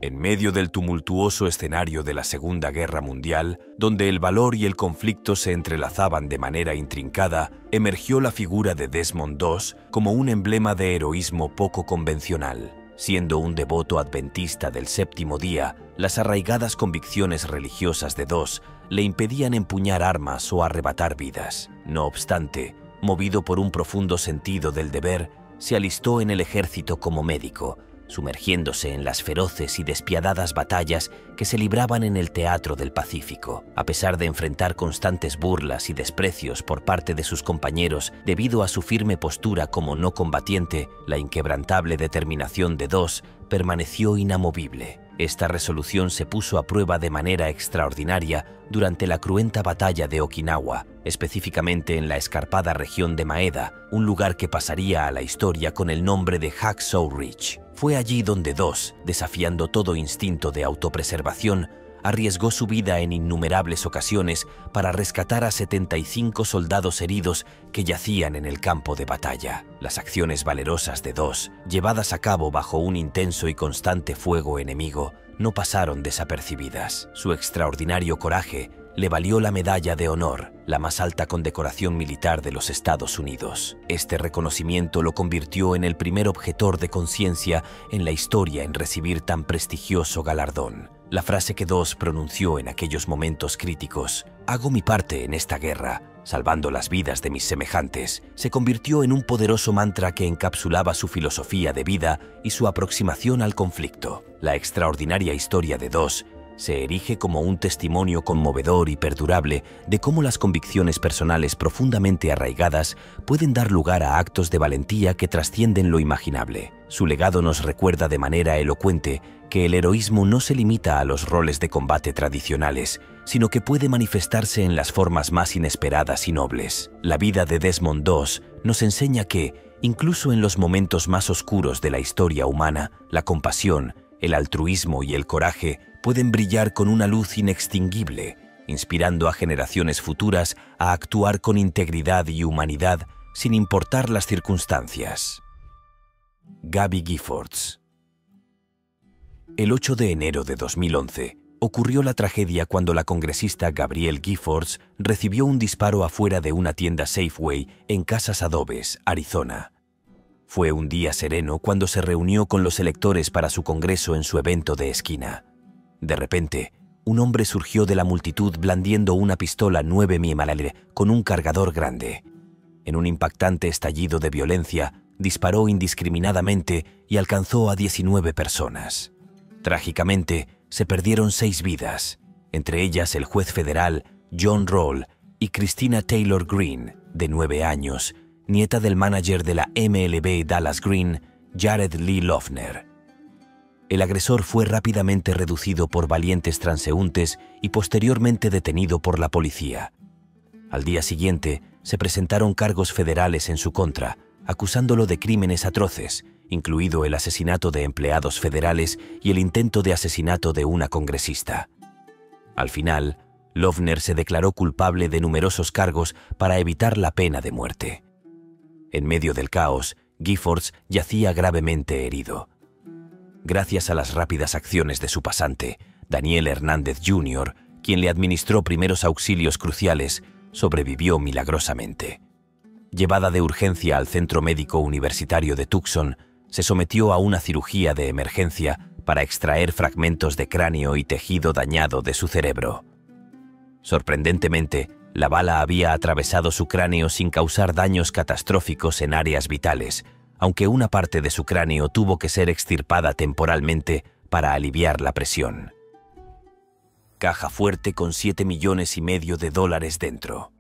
En medio del tumultuoso escenario de la Segunda Guerra Mundial, donde el valor y el conflicto se entrelazaban de manera intrincada, emergió la figura de Desmond II como un emblema de heroísmo poco convencional. Siendo un devoto adventista del séptimo día, las arraigadas convicciones religiosas de II le impedían empuñar armas o arrebatar vidas. No obstante, movido por un profundo sentido del deber, se alistó en el ejército como médico, sumergiéndose en las feroces y despiadadas batallas que se libraban en el teatro del Pacífico. A pesar de enfrentar constantes burlas y desprecios por parte de sus compañeros debido a su firme postura como no combatiente, la inquebrantable determinación de II permaneció inamovible. Esta resolución se puso a prueba de manera extraordinaria durante la cruenta batalla de Okinawa, específicamente en la escarpada región de Maeda, un lugar que pasaría a la historia con el nombre de Hacksaw Ridge. Fue allí donde II, desafiando todo instinto de autopreservación, arriesgó su vida en innumerables ocasiones para rescatar a 75 soldados heridos que yacían en el campo de batalla. Las acciones valerosas de II, llevadas a cabo bajo un intenso y constante fuego enemigo, no pasaron desapercibidas. Su extraordinario coraje le valió la Medalla de Honor, la más alta condecoración militar de los Estados Unidos. Este reconocimiento lo convirtió en el primer objetor de conciencia en la historia en recibir tan prestigioso galardón. La frase que II pronunció en aquellos momentos críticos, «Hago mi parte en esta guerra, salvando las vidas de mis semejantes», se convirtió en un poderoso mantra que encapsulaba su filosofía de vida y su aproximación al conflicto. La extraordinaria historia de II se erige como un testimonio conmovedor y perdurable de cómo las convicciones personales profundamente arraigadas pueden dar lugar a actos de valentía que trascienden lo imaginable. Su legado nos recuerda de manera elocuente que el heroísmo no se limita a los roles de combate tradicionales, sino que puede manifestarse en las formas más inesperadas y nobles. La vida de Desmond II nos enseña que, incluso en los momentos más oscuros de la historia humana, la compasión, el altruismo y el coraje pueden brillar con una luz inextinguible, inspirando a generaciones futuras a actuar con integridad y humanidad sin importar las circunstancias. Gabby Giffords. El 8 de enero de 2011 ocurrió la tragedia cuando la congresista Gabrielle Giffords recibió un disparo afuera de una tienda Safeway en Casas Adobes, Arizona. Fue un día sereno cuando se reunió con los electores para su congreso en su evento de esquina. De repente, un hombre surgió de la multitud blandiendo una pistola 9 mm con un cargador grande. En un impactante estallido de violencia, disparó indiscriminadamente y alcanzó a 19 personas. Trágicamente, se perdieron 6 vidas, entre ellas el juez federal John Roll y Christina Taylor Greene, de 9 años, nieta del manager de la MLB Dallas Green, Jared Lee Loughner. El agresor fue rápidamente reducido por valientes transeúntes y posteriormente detenido por la policía. Al día siguiente, se presentaron cargos federales en su contra, acusándolo de crímenes atroces, incluido el asesinato de empleados federales y el intento de asesinato de una congresista. Al final, Loughner se declaró culpable de numerosos cargos para evitar la pena de muerte. En medio del caos, Giffords yacía gravemente herido. Gracias a las rápidas acciones de su pasante, Daniel Hernández Jr., quien le administró primeros auxilios cruciales, sobrevivió milagrosamente. Llevada de urgencia al Centro Médico Universitario de Tucson, se sometió a una cirugía de emergencia para extraer fragmentos de cráneo y tejido dañado de su cerebro. Sorprendentemente, la bala había atravesado su cráneo sin causar daños catastróficos en áreas vitales, aunque una parte de su cráneo tuvo que ser extirpada temporalmente para aliviar la presión. Caja fuerte con $7,5 millones dentro.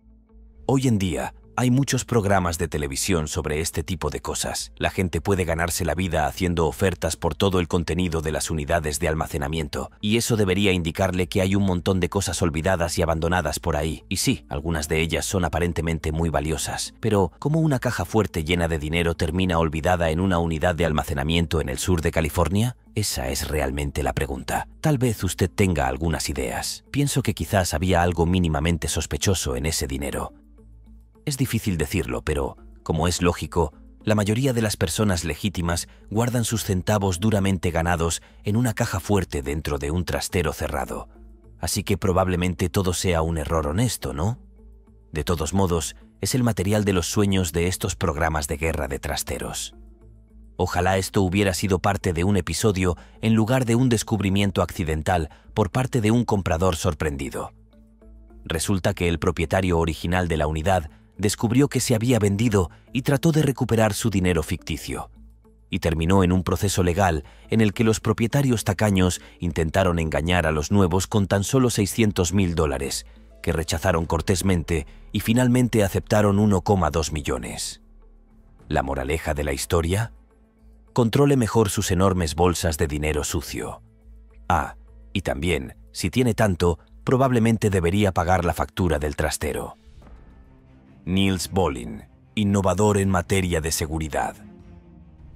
Hoy en día, hay muchos programas de televisión sobre este tipo de cosas. La gente puede ganarse la vida haciendo ofertas por todo el contenido de las unidades de almacenamiento, y eso debería indicarle que hay un montón de cosas olvidadas y abandonadas por ahí. Y sí, algunas de ellas son aparentemente muy valiosas, pero ¿cómo una caja fuerte llena de dinero termina olvidada en una unidad de almacenamiento en el sur de California? Esa es realmente la pregunta. Tal vez usted tenga algunas ideas. Pienso que quizás había algo mínimamente sospechoso en ese dinero. Es difícil decirlo, pero, como es lógico, la mayoría de las personas legítimas guardan sus centavos duramente ganados en una caja fuerte dentro de un trastero cerrado. Así que probablemente todo sea un error honesto, ¿no? De todos modos, es el material de los sueños de estos programas de guerra de trasteros. Ojalá esto hubiera sido parte de un episodio en lugar de un descubrimiento accidental por parte de un comprador sorprendido. Resulta que el propietario original de la unidad descubrió que se había vendido y trató de recuperar su dinero ficticio. Y terminó en un proceso legal en el que los propietarios tacaños intentaron engañar a los nuevos con tan solo $600,000, que rechazaron cortésmente y finalmente aceptaron 1,2 millones. ¿La moraleja de la historia? Controle mejor sus enormes bolsas de dinero sucio. Y también, si tiene tanto, probablemente debería pagar la factura del trastero. Niels Bohlin, innovador en materia de seguridad.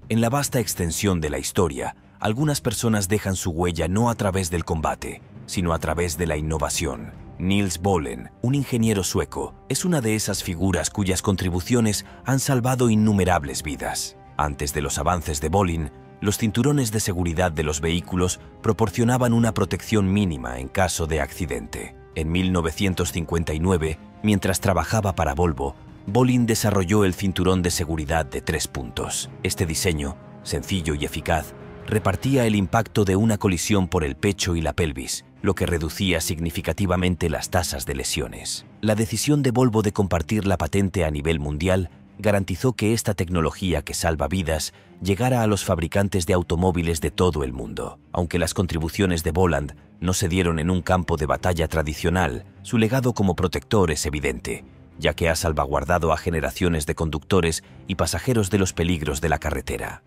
En la vasta extensión de la historia, algunas personas dejan su huella no a través del combate, sino a través de la innovación. Niels Bohlin, un ingeniero sueco, es una de esas figuras cuyas contribuciones han salvado innumerables vidas. Antes de los avances de Bohlin, los cinturones de seguridad de los vehículos proporcionaban una protección mínima en caso de accidente. En 1959, mientras trabajaba para Volvo, Bohlin desarrolló el cinturón de seguridad de 3 puntos. Este diseño, sencillo y eficaz, repartía el impacto de una colisión por el pecho y la pelvis, lo que reducía significativamente las tasas de lesiones. La decisión de Volvo de compartir la patente a nivel mundial garantizó que esta tecnología que salva vidas llegara a los fabricantes de automóviles de todo el mundo. Aunque las contribuciones de Boland no se dieron en un campo de batalla tradicional, su legado como protector es evidente, ya que ha salvaguardado a generaciones de conductores y pasajeros de los peligros de la carretera.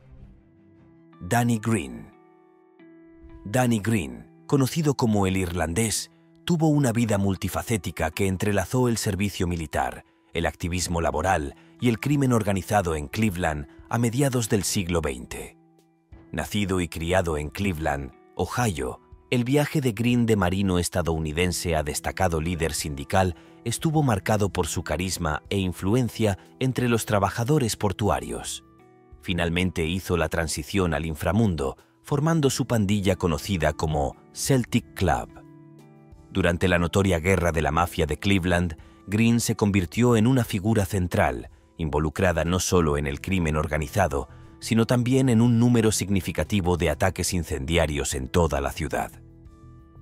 Danny Green. Danny Green, conocido como el irlandés, tuvo una vida multifacética que entrelazó el servicio militar, el activismo laboral y el crimen organizado en Cleveland a mediados del siglo XX. Nacido y criado en Cleveland, Ohio, el viaje de Green de marino estadounidense a destacado líder sindical estuvo marcado por su carisma e influencia entre los trabajadores portuarios. Finalmente hizo la transición al inframundo, formando su pandilla conocida como Celtic Club. Durante la notoria guerra de la mafia de Cleveland, Green se convirtió en una figura central, involucrada no solo en el crimen organizado, sino también en un número significativo de ataques incendiarios en toda la ciudad.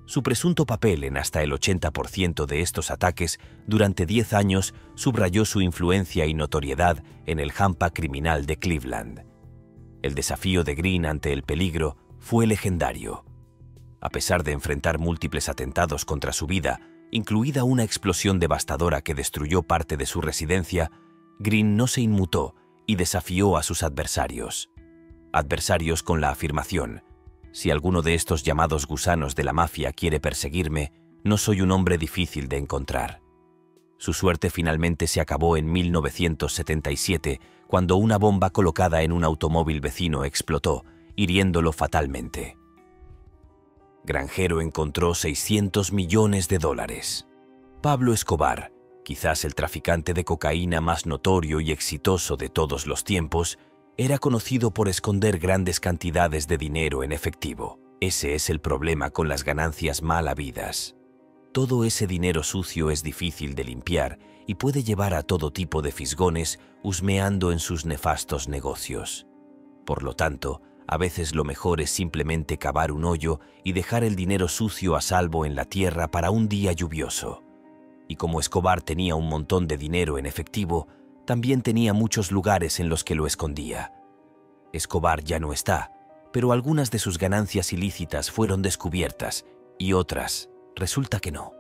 Su presunto papel en hasta el 80% de estos ataques durante 10 años subrayó su influencia y notoriedad en el hampa criminal de Cleveland. El desafío de Green ante el peligro fue legendario. A pesar de enfrentar múltiples atentados contra su vida, incluida una explosión devastadora que destruyó parte de su residencia, Green no se inmutó y desafió a sus adversarios. Adversarios con la afirmación: si alguno de estos llamados gusanos de la mafia quiere perseguirme, no soy un hombre difícil de encontrar. Su suerte finalmente se acabó en 1977, cuando una bomba colocada en un automóvil vecino explotó, hiriéndolo fatalmente. Granjero encontró $600 millones. Pablo Escobar, quizás el traficante de cocaína más notorio y exitoso de todos los tiempos, era conocido por esconder grandes cantidades de dinero en efectivo. Ese es el problema con las ganancias mal habidas. Todo ese dinero sucio es difícil de limpiar y puede llevar a todo tipo de fisgones husmeando en sus nefastos negocios. Por lo tanto, a veces lo mejor es simplemente cavar un hoyo y dejar el dinero sucio a salvo en la tierra para un día lluvioso. Y como Escobar tenía un montón de dinero en efectivo, también tenía muchos lugares en los que lo escondía. Escobar ya no está, pero algunas de sus ganancias ilícitas fueron descubiertas y otras resulta que no.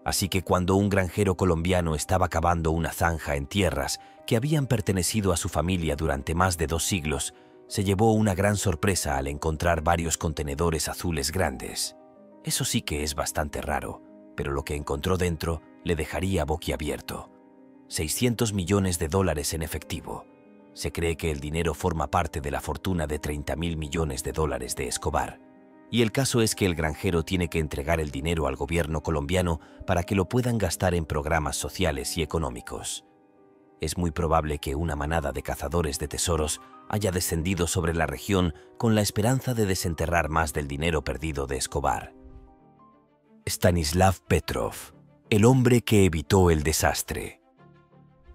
Así que cuando un granjero colombiano estaba cavando una zanja en tierras que habían pertenecido a su familia durante más de 2 siglos, se llevó una gran sorpresa al encontrar varios contenedores azules grandes. Eso sí que es bastante raro, pero lo que encontró dentro le dejaría boquiabierto. $600 millones en efectivo. Se cree que el dinero forma parte de la fortuna de $30.000 millones de Escobar. Y el caso es que el granjero tiene que entregar el dinero al gobierno colombiano para que lo puedan gastar en programas sociales y económicos. Es muy probable que una manada de cazadores de tesoros haya descendido sobre la región con la esperanza de desenterrar más del dinero perdido de Escobar. Stanislav Petrov, el hombre que evitó el desastre.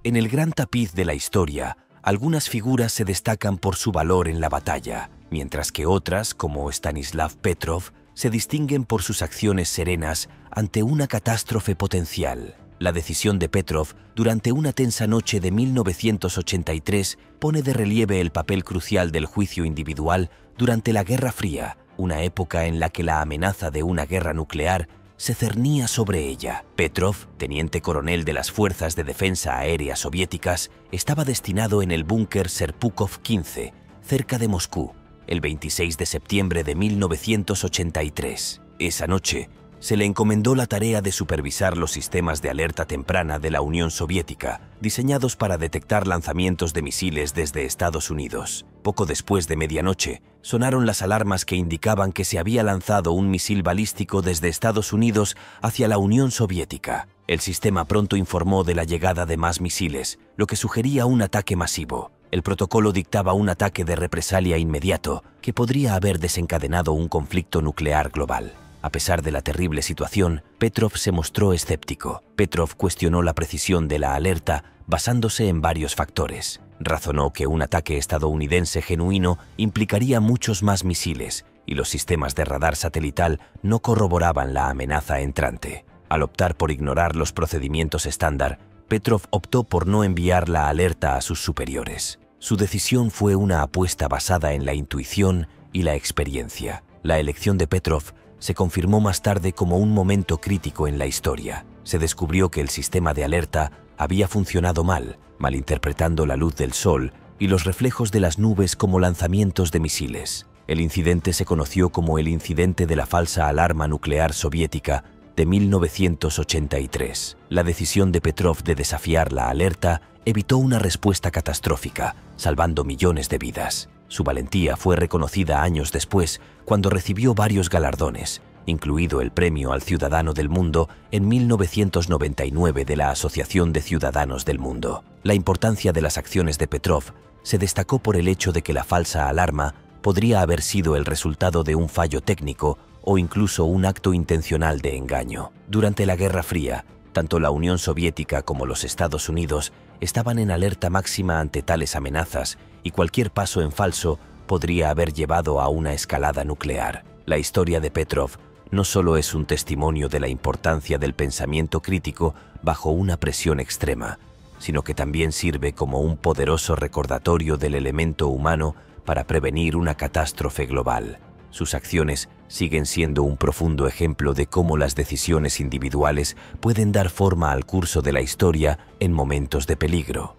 En el gran tapiz de la historia, algunas figuras se destacan por su valor en la batalla, mientras que otras, como Stanislav Petrov, se distinguen por sus acciones serenas ante una catástrofe potencial. La decisión de Petrov durante una tensa noche de 1983 pone de relieve el papel crucial del juicio individual durante la Guerra Fría, una época en la que la amenaza de una guerra nuclear se cernía sobre ella. Petrov, teniente coronel de las Fuerzas de Defensa Aérea Soviéticas, estaba destinado en el búnker Serpukov 15, cerca de Moscú, el 26 de septiembre de 1983. Esa noche, se le encomendó la tarea de supervisar los sistemas de alerta temprana de la Unión Soviética, diseñados para detectar lanzamientos de misiles desde Estados Unidos. Poco después de medianoche, sonaron las alarmas que indicaban que se había lanzado un misil balístico desde Estados Unidos hacia la Unión Soviética. El sistema pronto informó de la llegada de más misiles, lo que sugería un ataque masivo. El protocolo dictaba un ataque de represalia inmediato que podría haber desencadenado un conflicto nuclear global. A pesar de la terrible situación, Petrov se mostró escéptico. Petrov cuestionó la precisión de la alerta basándose en varios factores. Razonó que un ataque estadounidense genuino implicaría muchos más misiles y los sistemas de radar satelital no corroboraban la amenaza entrante. Al optar por ignorar los procedimientos estándar, Petrov optó por no enviar la alerta a sus superiores. Su decisión fue una apuesta basada en la intuición y la experiencia. La elección de Petrov se confirmó más tarde como un momento crítico en la historia. Se descubrió que el sistema de alerta había funcionado mal, malinterpretando la luz del sol y los reflejos de las nubes como lanzamientos de misiles. El incidente se conoció como el incidente de la falsa alarma nuclear soviética de 1983. La decisión de Petrov de desafiar la alerta evitó una respuesta catastrófica, salvando millones de vidas. Su valentía fue reconocida años después, cuando recibió varios galardones, incluido el Premio al Ciudadano del Mundo en 1999 de la Asociación de Ciudadanos del Mundo. La importancia de las acciones de Petrov se destacó por el hecho de que la falsa alarma podría haber sido el resultado de un fallo técnico o incluso un acto intencional de engaño. Durante la Guerra Fría, tanto la Unión Soviética como los Estados Unidos estaban en alerta máxima ante tales amenazas y cualquier paso en falso podría haber llevado a una escalada nuclear. La historia de Petrov no solo es un testimonio de la importancia del pensamiento crítico bajo una presión extrema, sino que también sirve como un poderoso recordatorio del elemento humano para prevenir una catástrofe global. Sus acciones siguen siendo un profundo ejemplo de cómo las decisiones individuales pueden dar forma al curso de la historia en momentos de peligro.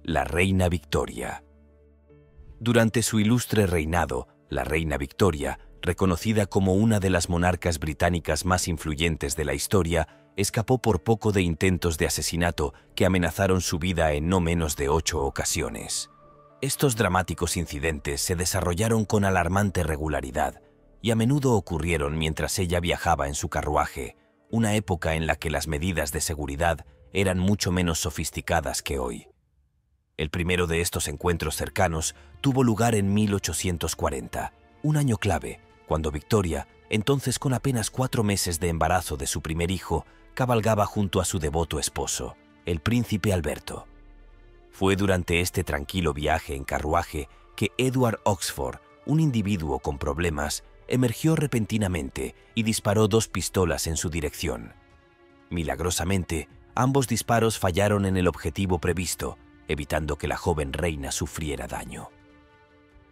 La reina Victoria. Durante su ilustre reinado, la reina Victoria, reconocida como una de las monarcas británicas más influyentes de la historia, escapó por poco de intentos de asesinato que amenazaron su vida en no menos de 8 ocasiones. Estos dramáticos incidentes se desarrollaron con alarmante regularidad y a menudo ocurrieron mientras ella viajaba en su carruaje, una época en la que las medidas de seguridad eran mucho menos sofisticadas que hoy. El primero de estos encuentros cercanos tuvo lugar en 1840, un año clave, cuando Victoria, entonces con apenas 4 meses de embarazo de su primer hijo, cabalgaba junto a su devoto esposo, el príncipe Alberto. Fue durante este tranquilo viaje en carruaje que Edward Oxford, un individuo con problemas, emergió repentinamente y disparó 2 pistolas en su dirección. Milagrosamente, ambos disparos fallaron en el objetivo previsto, evitando que la joven reina sufriera daño.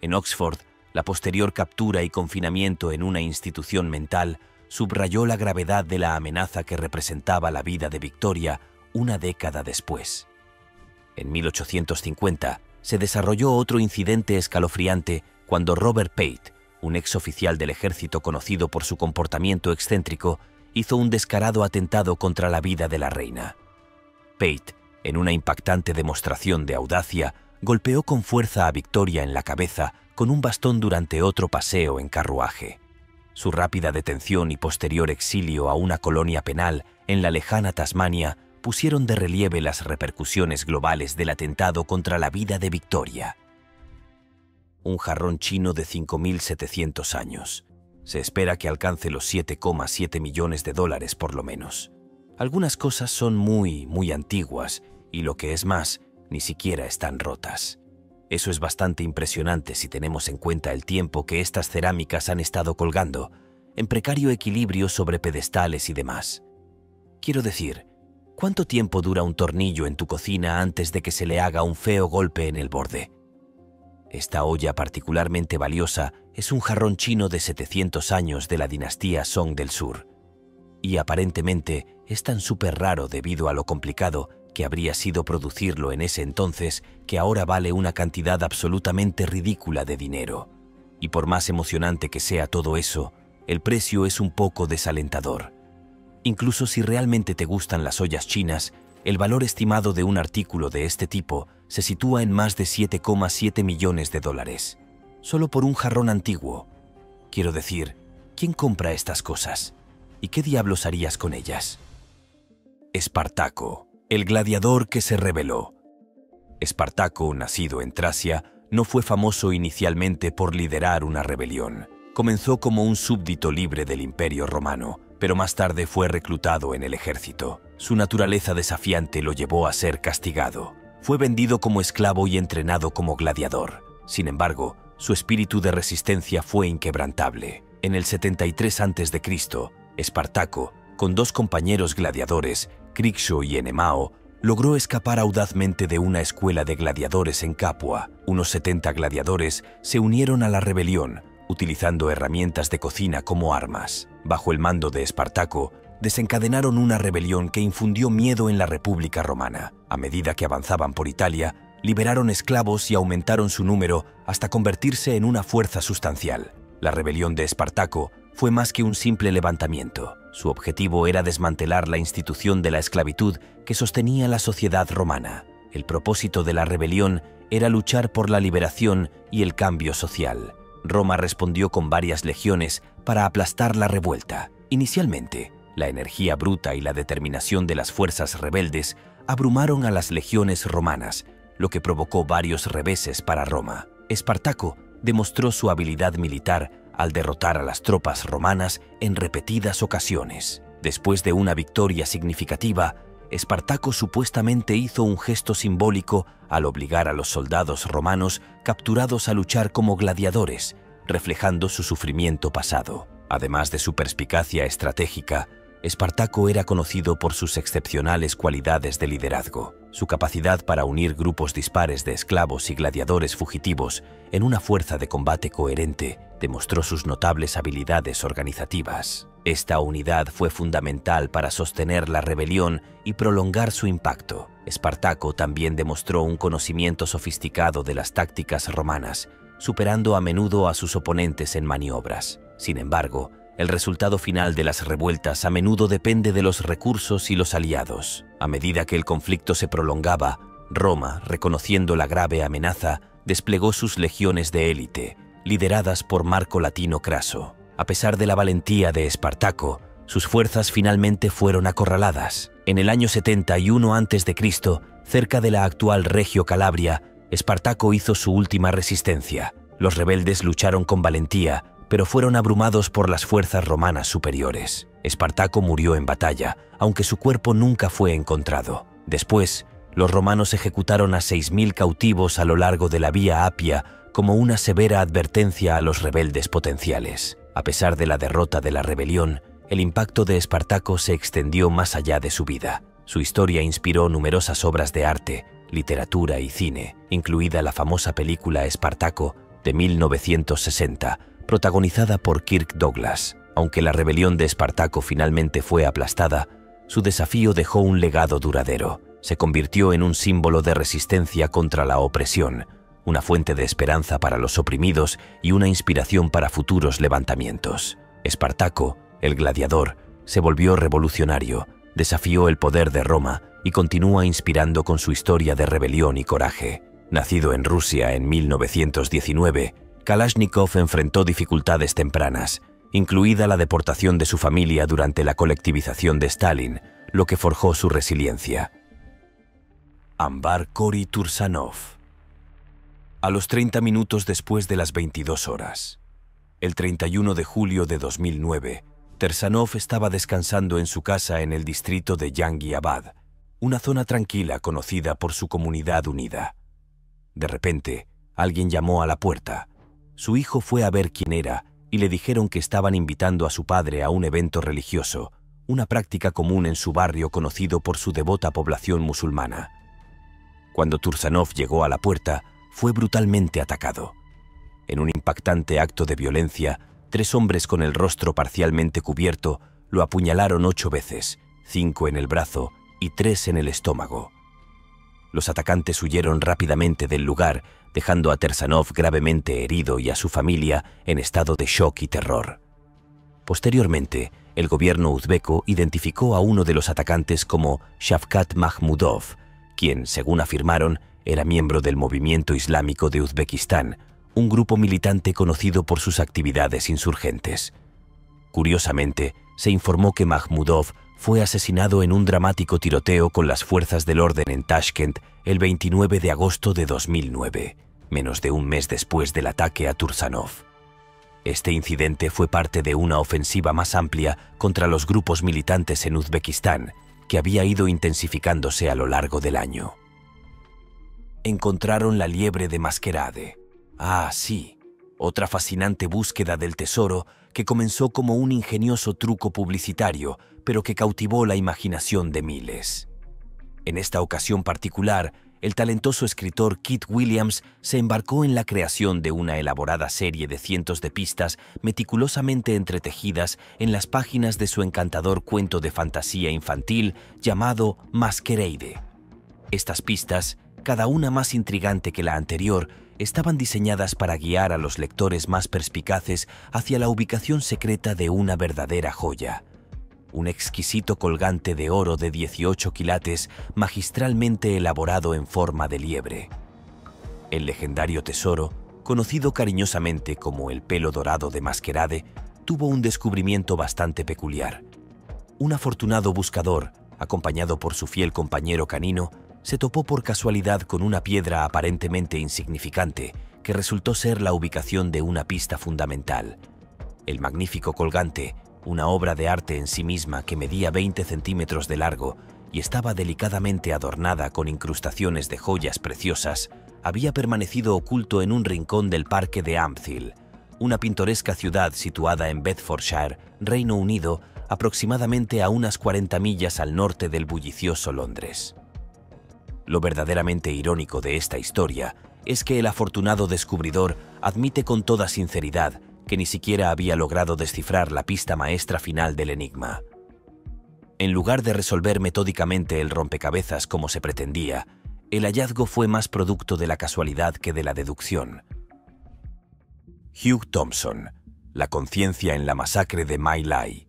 En Oxford, la posterior captura y confinamiento en una institución mental subrayó la gravedad de la amenaza que representaba la vida de Victoria una década después. En 1850 se desarrolló otro incidente escalofriante cuando Robert Pate, un exoficial del ejército conocido por su comportamiento excéntrico, hizo un descarado atentado contra la vida de la reina. Pate, en una impactante demostración de audacia, golpeó con fuerza a Victoria en la cabeza con un bastón durante otro paseo en carruaje. Su rápida detención y posterior exilio a una colonia penal en la lejana Tasmania pusieron de relieve las repercusiones globales del atentado contra la vida de Victoria. Un jarrón chino de 5.700 años. Se espera que alcance los 7,7 millones de dólares por lo menos. Algunas cosas son muy antiguas y lo que es más, ni siquiera están rotas. Eso es bastante impresionante si tenemos en cuenta el tiempo que estas cerámicas han estado colgando, en precario equilibrio sobre pedestales y demás. Quiero decir, ¿cuánto tiempo dura un tornillo en tu cocina antes de que se le haga un feo golpe en el borde? Esta olla particularmente valiosa es un jarrón chino de 700 años de la dinastía Song del Sur. Y aparentemente es tan súper raro debido a lo complicado que habría sido producirlo en ese entonces, que ahora vale una cantidad absolutamente ridícula de dinero. Y por más emocionante que sea todo eso, el precio es un poco desalentador. Incluso si realmente te gustan las ollas chinas, el valor estimado de un artículo de este tipo se sitúa en más de 7,7 millones de dólares. Solo por un jarrón antiguo. Quiero decir, ¿quién compra estas cosas? ¿Y qué diablos harías con ellas? Espartaco. El gladiador que se rebeló. Espartaco, nacido en Tracia, no fue famoso inicialmente por liderar una rebelión. Comenzó como un súbdito libre del Imperio Romano, pero más tarde fue reclutado en el ejército. Su naturaleza desafiante lo llevó a ser castigado. Fue vendido como esclavo y entrenado como gladiador. Sin embargo, su espíritu de resistencia fue inquebrantable. En el 73 a.C., Espartaco, con 2 compañeros gladiadores, Crixo y Enemao, logró escapar audazmente de una escuela de gladiadores en Capua. Unos 70 gladiadores se unieron a la rebelión, utilizando herramientas de cocina como armas. Bajo el mando de Espartaco, desencadenaron una rebelión que infundió miedo en la República Romana. A medida que avanzaban por Italia, liberaron esclavos y aumentaron su número hasta convertirse en una fuerza sustancial. La rebelión de Espartaco fue más que un simple levantamiento. Su objetivo era desmantelar la institución de la esclavitud que sostenía la sociedad romana. El propósito de la rebelión era luchar por la liberación y el cambio social. Roma respondió con varias legiones para aplastar la revuelta. Inicialmente, la energía bruta y la determinación de las fuerzas rebeldes abrumaron a las legiones romanas, lo que provocó varios reveses para Roma. Espartaco demostró su habilidad militar al derrotar a las tropas romanas en repetidas ocasiones. Después de una victoria significativa, Espartaco supuestamente hizo un gesto simbólico al obligar a los soldados romanos capturados a luchar como gladiadores, reflejando su sufrimiento pasado. Además de su perspicacia estratégica, Espartaco era conocido por sus excepcionales cualidades de liderazgo. Su capacidad para unir grupos dispares de esclavos y gladiadores fugitivos en una fuerza de combate coherente demostró sus notables habilidades organizativas. Esta unidad fue fundamental para sostener la rebelión y prolongar su impacto. Espartaco también demostró un conocimiento sofisticado de las tácticas romanas, superando a menudo a sus oponentes en maniobras. Sin embargo, el resultado final de las revueltas a menudo depende de los recursos y los aliados. A medida que el conflicto se prolongaba, Roma, reconociendo la grave amenaza, desplegó sus legiones de élite, lideradas por Marco Latino Craso. A pesar de la valentía de Espartaco, sus fuerzas finalmente fueron acorraladas. En el año 71 a.C., cerca de la actual Regio Calabria, Espartaco hizo su última resistencia. Los rebeldes lucharon con valentía, pero fueron abrumados por las fuerzas romanas superiores. Espartaco murió en batalla, aunque su cuerpo nunca fue encontrado. Después, los romanos ejecutaron a 6.000 cautivos a lo largo de la Vía Apia como una severa advertencia a los rebeldes potenciales. A pesar de la derrota de la rebelión, el impacto de Espartaco se extendió más allá de su vida. Su historia inspiró numerosas obras de arte, literatura y cine, incluida la famosa película Espartaco de 1960, protagonizada por Kirk Douglas. Aunque la rebelión de Espartaco finalmente fue aplastada, su desafío dejó un legado duradero. Se convirtió en un símbolo de resistencia contra la opresión, una fuente de esperanza para los oprimidos y una inspiración para futuros levantamientos. Espartaco, el gladiador, se volvió revolucionario, desafió el poder de Roma y continúa inspirando con su historia de rebelión y coraje. Nacido en Rusia en 1919, Kalashnikov enfrentó dificultades tempranas, incluida la deportación de su familia durante la colectivización de Stalin, lo que forjó su resiliencia. Ambar Kori Tursanov. A los 30 minutos después de las 22 horas, el 31 de julio de 2009, Tursanov estaba descansando en su casa en el distrito de Jangi-Abad, una zona tranquila conocida por su comunidad unida. De repente, alguien llamó a la puerta. Su hijo fue a ver quién era y le dijeron que estaban invitando a su padre a un evento religioso, una práctica común en su barrio conocido por su devota población musulmana. Cuando Tursanov llegó a la puerta, fue brutalmente atacado. En un impactante acto de violencia, 3 hombres con el rostro parcialmente cubierto lo apuñalaron 8 veces, 5 en el brazo y 3 en el estómago. Los atacantes huyeron rápidamente del lugar, dejando a Tursanov gravemente herido y a su familia en estado de shock y terror. Posteriormente, el gobierno uzbeko identificó a uno de los atacantes como Shavkat Mahmudov, quien, según afirmaron, era miembro del Movimiento Islámico de Uzbekistán, un grupo militante conocido por sus actividades insurgentes. Curiosamente, se informó que Mahmudov fue asesinado en un dramático tiroteo con las fuerzas del orden en Tashkent el 29 de agosto de 2009, menos de un mes después del ataque a Tursanov. Este incidente fue parte de una ofensiva más amplia contra los grupos militantes en Uzbekistán, que había ido intensificándose a lo largo del año. Encontraron la liebre de Masquerade. Ah, sí, otra fascinante búsqueda del tesoro que comenzó como un ingenioso truco publicitario, pero que cautivó la imaginación de miles. En esta ocasión particular, el talentoso escritor Kit Williams se embarcó en la creación de una elaborada serie de cientos de pistas meticulosamente entretejidas en las páginas de su encantador cuento de fantasía infantil llamado Masquerade. Estas pistas, cada una más intrigante que la anterior, estaban diseñadas para guiar a los lectores más perspicaces hacia la ubicación secreta de una verdadera joya. Un exquisito colgante de oro de 18 quilates magistralmente elaborado en forma de liebre. El legendario tesoro, conocido cariñosamente como el pelo dorado de Masquerade, tuvo un descubrimiento bastante peculiar. Un afortunado buscador, acompañado por su fiel compañero canino, se topó por casualidad con una piedra aparentemente insignificante que resultó ser la ubicación de una pista fundamental. El magnífico colgante, una obra de arte en sí misma que medía 20 centímetros de largo y estaba delicadamente adornada con incrustaciones de joyas preciosas, había permanecido oculto en un rincón del parque de Ampthill, una pintoresca ciudad situada en Bedfordshire, Reino Unido, aproximadamente a unas 40 millas al norte del bullicioso Londres. Lo verdaderamente irónico de esta historia es que el afortunado descubridor admite con toda sinceridad que ni siquiera había logrado descifrar la pista maestra final del enigma. En lugar de resolver metódicamente el rompecabezas como se pretendía, el hallazgo fue más producto de la casualidad que de la deducción. Hugh Thompson, la conciencia en la masacre de My Lai.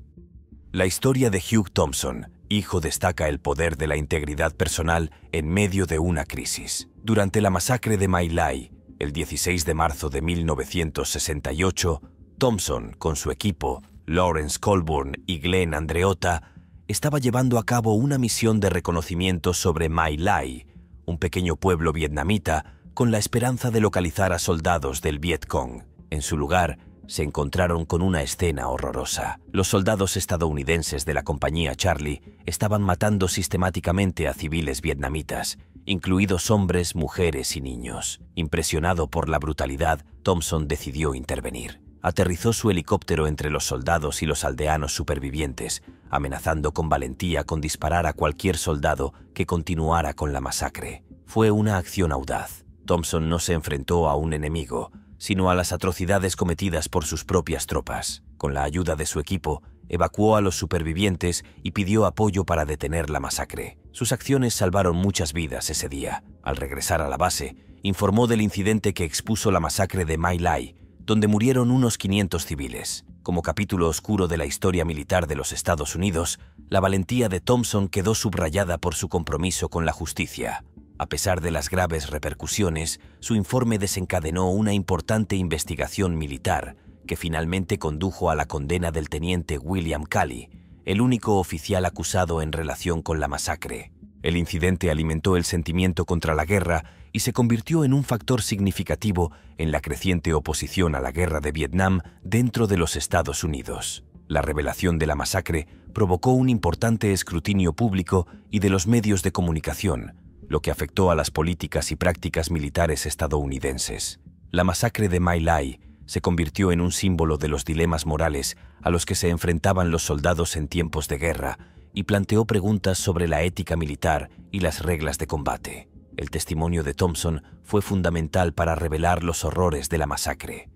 La historia de Hugh Thompson, hijo, destaca el poder de la integridad personal en medio de una crisis. Durante la masacre de My Lai, el 16 de marzo de 1968, Thompson, con su equipo, Lawrence Colburn y Glenn Andreotta, estaba llevando a cabo una misión de reconocimiento sobre My Lai, un pequeño pueblo vietnamita, con la esperanza de localizar a soldados del Viet Cong. En su lugar, se encontraron con una escena horrorosa. Los soldados estadounidenses de la compañía Charlie estaban matando sistemáticamente a civiles vietnamitas, incluidos hombres, mujeres y niños. Impresionado por la brutalidad, Thompson decidió intervenir. Aterrizó su helicóptero entre los soldados y los aldeanos supervivientes, amenazando con valentía con disparar a cualquier soldado que continuara con la masacre. Fue una acción audaz. Thompson no se enfrentó a un enemigo, sino a las atrocidades cometidas por sus propias tropas. Con la ayuda de su equipo, evacuó a los supervivientes y pidió apoyo para detener la masacre. Sus acciones salvaron muchas vidas ese día. Al regresar a la base, informó del incidente que expuso la masacre de My Lai, donde murieron unos 500 civiles. Como capítulo oscuro de la historia militar de los Estados Unidos, la valentía de Thompson quedó subrayada por su compromiso con la justicia. A pesar de las graves repercusiones, su informe desencadenó una importante investigación militar que finalmente condujo a la condena del teniente William Calley, el único oficial acusado en relación con la masacre. El incidente alimentó el sentimiento contra la guerra y se convirtió en un factor significativo en la creciente oposición a la guerra de Vietnam dentro de los Estados Unidos. La revelación de la masacre provocó un importante escrutinio público y de los medios de comunicación, lo que afectó a las políticas y prácticas militares estadounidenses. La masacre de My Lai se convirtió en un símbolo de los dilemas morales a los que se enfrentaban los soldados en tiempos de guerra y planteó preguntas sobre la ética militar y las reglas de combate. El testimonio de Thompson fue fundamental para revelar los horrores de la masacre.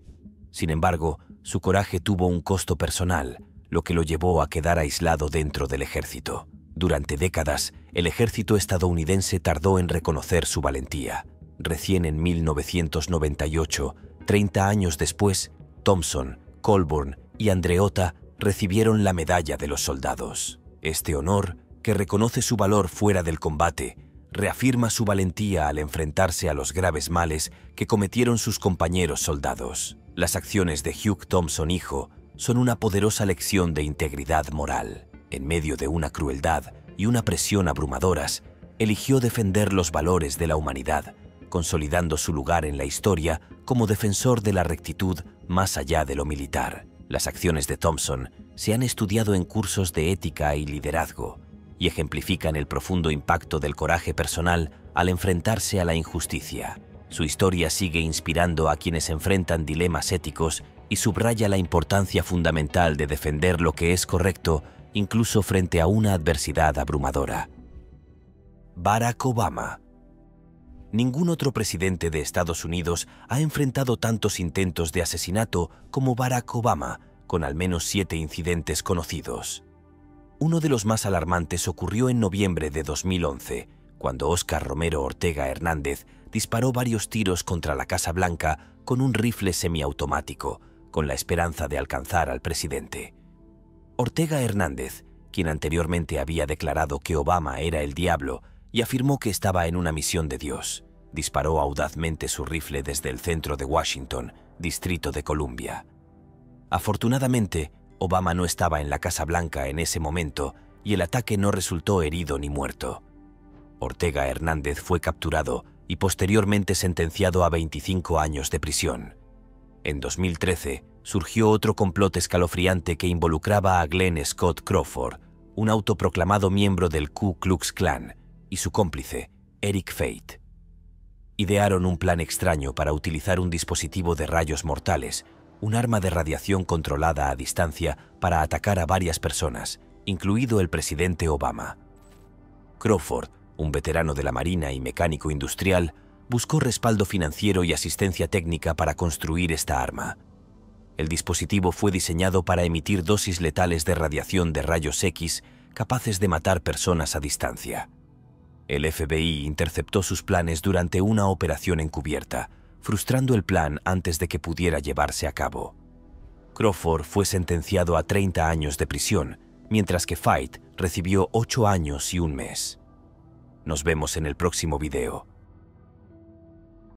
Sin embargo, su coraje tuvo un costo personal, lo que lo llevó a quedar aislado dentro del ejército. Durante décadas, el ejército estadounidense tardó en reconocer su valentía. Recién en 1998, 30 años después, Thompson, Colburn y Andreotta recibieron la Medalla de los Soldados. Este honor, que reconoce su valor fuera del combate, reafirma su valentía al enfrentarse a los graves males que cometieron sus compañeros soldados. Las acciones de Hugh Thompson, hijo, son una poderosa lección de integridad moral. En medio de una crueldad y una presión abrumadoras, eligió defender los valores de la humanidad, consolidando su lugar en la historia como defensor de la rectitud más allá de lo militar. Las acciones de Thompson se han estudiado en cursos de ética y liderazgo y ejemplifican el profundo impacto del coraje personal al enfrentarse a la injusticia. Su historia sigue inspirando a quienes enfrentan dilemas éticos y subraya la importancia fundamental de defender lo que es correcto incluso frente a una adversidad abrumadora. Barack Obama. Ningún otro presidente de Estados Unidos ha enfrentado tantos intentos de asesinato como Barack Obama, con al menos 7 incidentes conocidos. Uno de los más alarmantes ocurrió en noviembre de 2011, cuando Óscar Romero Ortega Hernández disparó varios tiros contra la Casa Blanca con un rifle semiautomático, con la esperanza de alcanzar al presidente. Ortega Hernández, quien anteriormente había declarado que Obama era el diablo y afirmó que estaba en una misión de Dios, disparó audazmente su rifle desde el centro de Washington, Distrito de Columbia. Afortunadamente, Obama no estaba en la Casa Blanca en ese momento y el ataque no resultó herido ni muerto. Ortega Hernández fue capturado y posteriormente sentenciado a 25 años de prisión. En 2013, surgió otro complot escalofriante que involucraba a Glenn Scott Crawford, un autoproclamado miembro del Ku Klux Klan, y su cómplice, Eric Fate. Idearon un plan extraño para utilizar un dispositivo de rayos mortales, un arma de radiación controlada a distancia para atacar a varias personas, incluido el presidente Obama. Crawford, un veterano de la Marina y mecánico industrial, buscó respaldo financiero y asistencia técnica para construir esta arma. El dispositivo fue diseñado para emitir dosis letales de radiación de rayos X capaces de matar personas a distancia. El FBI interceptó sus planes durante una operación encubierta, frustrando el plan antes de que pudiera llevarse a cabo. Crawford fue sentenciado a 30 años de prisión, mientras que Fite recibió 8 años y un mes. Nos vemos en el próximo video.